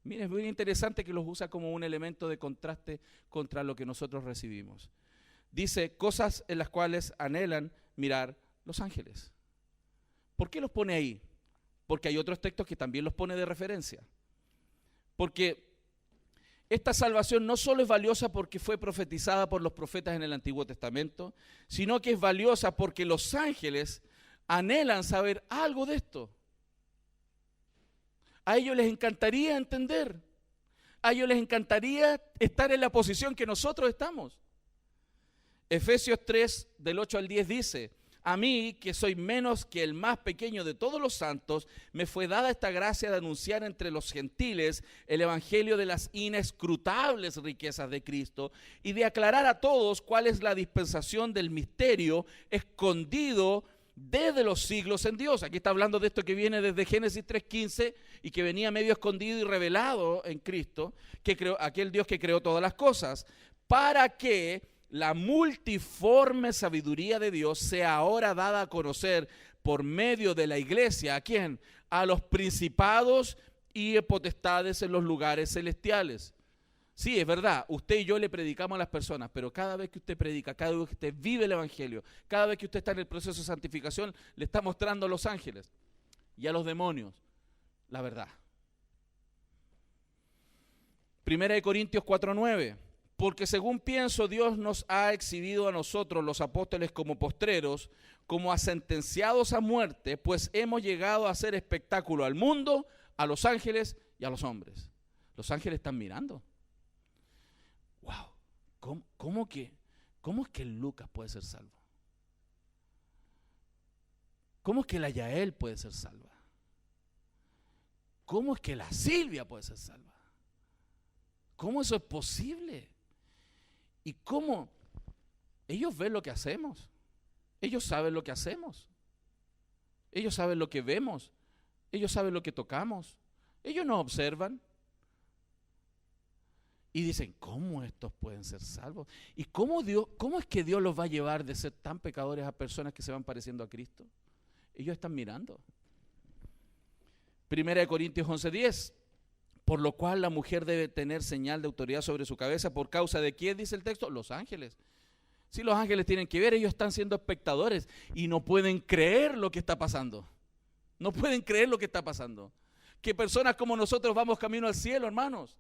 Miren, es muy interesante que los usa como un elemento de contraste contra lo que nosotros recibimos. Dice, cosas en las cuales anhelan mirar los ángeles. ¿Por qué los pone ahí? Porque hay otros textos que también los pone de referencia. Porque esta salvación no solo es valiosa porque fue profetizada por los profetas en el Antiguo Testamento, sino que es valiosa porque los ángeles anhelan saber algo de esto. A ellos les encantaría entender. A ellos les encantaría estar en la posición que nosotros estamos. Efesios 3, del 8 al 10 dice, a mí, que soy menos que el más pequeño de todos los santos, me fue dada esta gracia de anunciar entre los gentiles el evangelio de las inescrutables riquezas de Cristo y de aclarar a todos cuál es la dispensación del misterio escondido desde los siglos en Dios. Aquí está hablando de esto que viene desde Génesis 3:15 y que venía medio escondido y revelado en Cristo, que creó, aquel Dios que creó todas las cosas, para que la multiforme sabiduría de Dios sea ahora dada a conocer por medio de la iglesia. ¿A quién? A los principados y potestades en los lugares celestiales. Sí, es verdad, usted y yo le predicamos a las personas, pero cada vez que usted predica, cada vez que usted vive el Evangelio, cada vez que usted está en el proceso de santificación, le está mostrando a los ángeles y a los demonios la verdad. 1 Corintios 4:9, porque según pienso, Dios nos ha exhibido a nosotros, los apóstoles, como postreros, como a sentenciados a muerte, pues hemos llegado a hacer espectáculo al mundo, a los ángeles y a los hombres. Los ángeles están mirando. Wow, ¿cómo es que Lucas puede ser salvo? ¿Cómo es que la Yael puede ser salva? ¿Cómo es que la Silvia puede ser salva? ¿Cómo eso es posible? ¿Y cómo? Ellos ven lo que hacemos. Ellos saben lo que hacemos. Ellos saben lo que vemos. Ellos saben lo que tocamos. Ellos nos observan. Y dicen, ¿cómo estos pueden ser salvos? ¿Y cómo es que Dios los va a llevar de ser tan pecadores a personas que se van pareciendo a Cristo? Ellos están mirando. 1 Corintios 11:10, por lo cual la mujer debe tener señal de autoridad sobre su cabeza, ¿por causa de quién dice el texto? Los ángeles. Si los ángeles tienen que ver, ellos están siendo espectadores y no pueden creer lo que está pasando. No pueden creer lo que está pasando. Que personas como nosotros vamos camino al cielo, hermanos.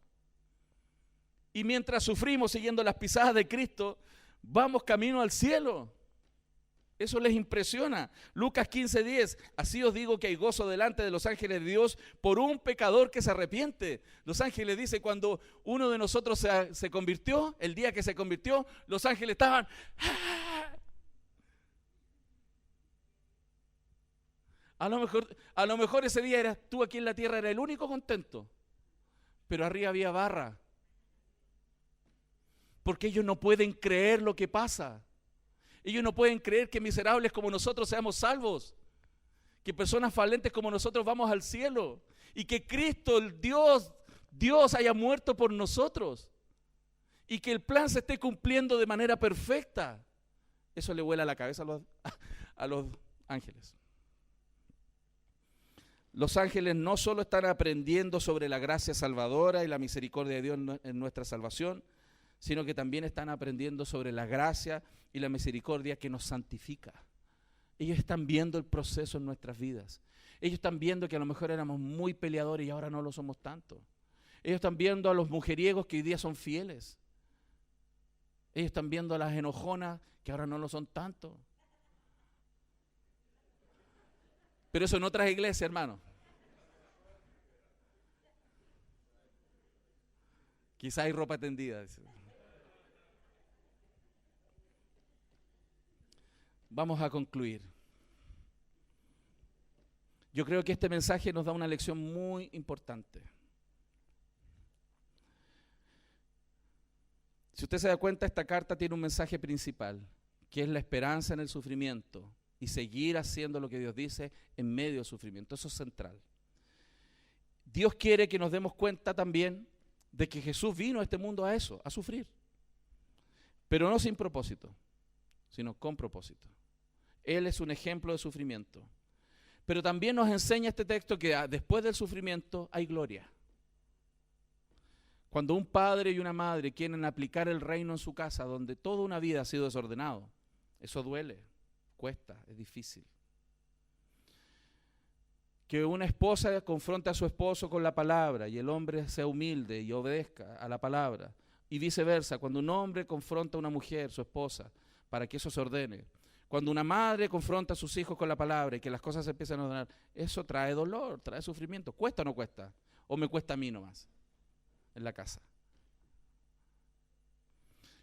Y mientras sufrimos siguiendo las pisadas de Cristo, vamos camino al cielo. Eso les impresiona. Lucas 15:10, así os digo que hay gozo delante de los ángeles de Dios por un pecador que se arrepiente. Los ángeles dicen, cuando uno de nosotros se convirtió, el día que se convirtió, los ángeles estaban... ¡Ah! A lo mejor ese día eras tú aquí en la tierra, era el único contento, pero arriba había barra. Porque ellos no pueden creer lo que pasa. Ellos no pueden creer que miserables como nosotros seamos salvos. Que personas falentes como nosotros vamos al cielo. Y que Cristo, el Dios haya muerto por nosotros. Y que el plan se esté cumpliendo de manera perfecta. Eso le vuela la cabeza a los ángeles. Los ángeles no solo están aprendiendo sobre la gracia salvadora y la misericordia de Dios en nuestra salvación, sino que también están aprendiendo sobre la gracia y la misericordia que nos santifica. Ellos están viendo el proceso en nuestras vidas. Ellos están viendo que a lo mejor éramos muy peleadores y ahora no lo somos tanto. Ellos están viendo a los mujeriegos que hoy día son fieles. Ellos están viendo a las enojonas que ahora no lo son tanto. Pero eso en otras iglesias, hermano. Quizá hay ropa tendida. Vamos a concluir. Yo creo que este mensaje nos da una lección muy importante. Si usted se da cuenta, esta carta tiene un mensaje principal, que es la esperanza en el sufrimiento y seguir haciendo lo que Dios dice en medio del sufrimiento. Eso es central. Dios quiere que nos demos cuenta también de que Jesús vino a este mundo a eso, a sufrir. Pero no sin propósito, sino con propósito. Él es un ejemplo de sufrimiento. Pero también nos enseña este texto que después del sufrimiento hay gloria. Cuando un padre y una madre quieren aplicar el reino en su casa, donde toda una vida ha sido desordenado, eso duele, cuesta, es difícil. Que una esposa confronte a su esposo con la palabra y el hombre sea humilde y obedezca a la palabra. Y viceversa, cuando un hombre confronta a una mujer, su esposa, para que eso se ordene. Cuando una madre confronta a sus hijos con la palabra y que las cosas se empiezan a ordenar, eso trae dolor, trae sufrimiento. ¿Cuesta o no cuesta? ¿O me cuesta a mí nomás en la casa?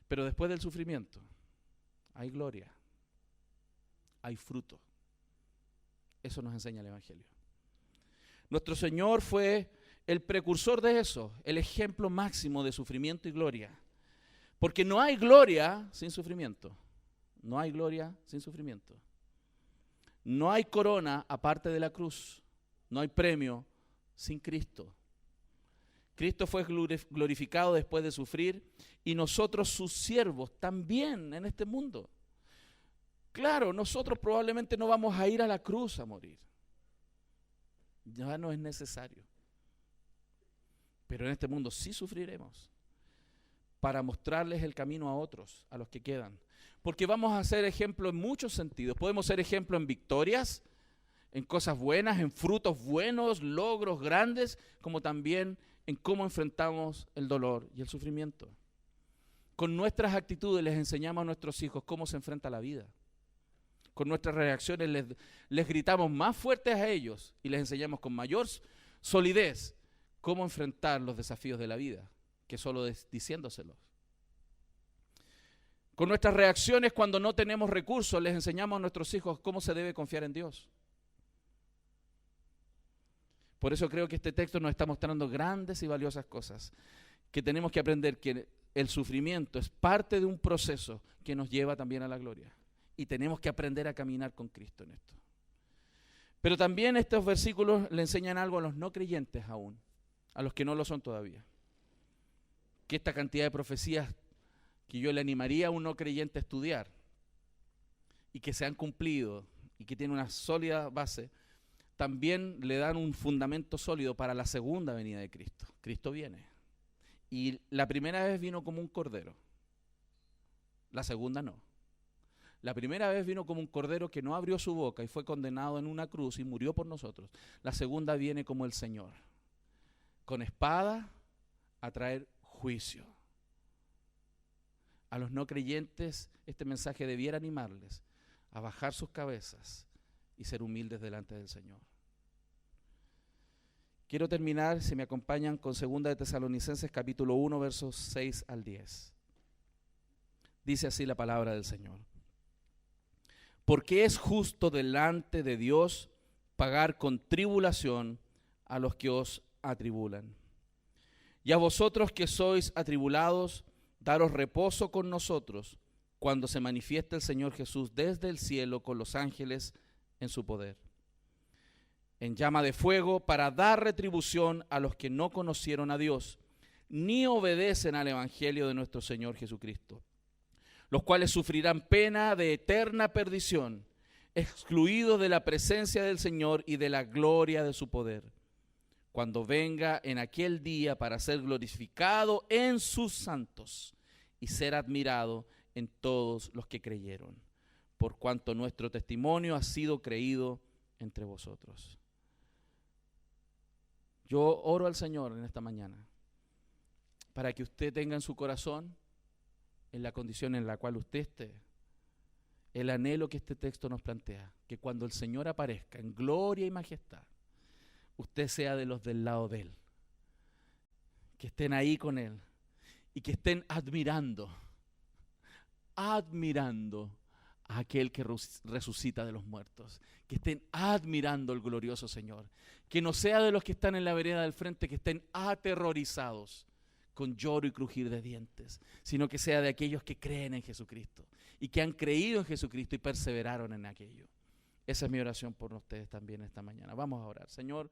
Pero después del sufrimiento hay gloria, hay fruto. Eso nos enseña el Evangelio. Nuestro Señor fue el precursor de eso, el ejemplo máximo de sufrimiento y gloria. Porque no hay gloria sin sufrimiento. No hay gloria sin sufrimiento. No hay corona aparte de la cruz. No hay premio sin Cristo. Cristo fue glorificado después de sufrir y nosotros sus siervos también en este mundo. Claro, nosotros probablemente no vamos a ir a la cruz a morir. Ya no es necesario. Pero en este mundo sí sufriremos. para mostrarles el camino a otros, a los que quedan. Porque vamos a ser ejemplo en muchos sentidos. Podemos ser ejemplo en victorias, en cosas buenas, en frutos buenos, logros grandes, como también en cómo enfrentamos el dolor y el sufrimiento. Con nuestras actitudes les enseñamos a nuestros hijos cómo se enfrenta la vida. Con nuestras reacciones les gritamos más fuertes a ellos y les enseñamos con mayor solidez cómo enfrentar los desafíos de la vida, que solo diciéndoselos. Con nuestras reacciones cuando no tenemos recursos les enseñamos a nuestros hijos cómo se debe confiar en Dios. Por eso creo que este texto nos está mostrando grandes y valiosas cosas, que tenemos que aprender que el sufrimiento es parte de un proceso que nos lleva también a la gloria. Y tenemos que aprender a caminar con Cristo en esto. Pero también estos versículos le enseñan algo a los no creyentes aún, a los que no lo son todavía. Que esta cantidad de profecías que yo le animaría a un no creyente a estudiar y que se han cumplido y que tienen una sólida base, también le dan un fundamento sólido para la segunda venida de Cristo. Cristo viene. Y la primera vez vino como un cordero, la segunda no. La primera vez vino como un cordero que no abrió su boca y fue condenado en una cruz y murió por nosotros. La segunda viene como el Señor, con espada a traer juicio. A los no creyentes este mensaje debiera animarles a bajar sus cabezas y ser humildes delante del Señor. Quiero terminar, si me acompañan, con 2 de Tesalonicenses capítulo 1, versos 6 al 10. Dice así la palabra del Señor. Porque es justo delante de Dios pagar con tribulación a los que os atribulan. Y a vosotros que sois atribulados, daros reposo con nosotros cuando se manifieste el Señor Jesús desde el cielo con los ángeles en su poder, en llama de fuego, para dar retribución a los que no conocieron a Dios, ni obedecen al evangelio de nuestro Señor Jesucristo, los cuales sufrirán pena de eterna perdición, excluidos de la presencia del Señor y de la gloria de su poder, cuando venga en aquel día para ser glorificado en sus santos y ser admirado en todos los que creyeron, por cuanto nuestro testimonio ha sido creído entre vosotros. Yo oro al Señor en esta mañana para que usted tenga en su corazón, en la condición en la cual usted esté, el anhelo que este texto nos plantea, que cuando el Señor aparezca en gloria y majestad, usted sea de los del lado de Él, que estén ahí con Él y que estén admirando a aquel que resucita de los muertos, que estén admirando al glorioso Señor, que no sea de los que están en la vereda del frente, que estén aterrorizados con lloro y crujir de dientes, sino que sea de aquellos que creen en Jesucristo y que han creído en Jesucristo y perseveraron en aquello. Esa es mi oración por ustedes también esta mañana. Vamos a orar. Señor,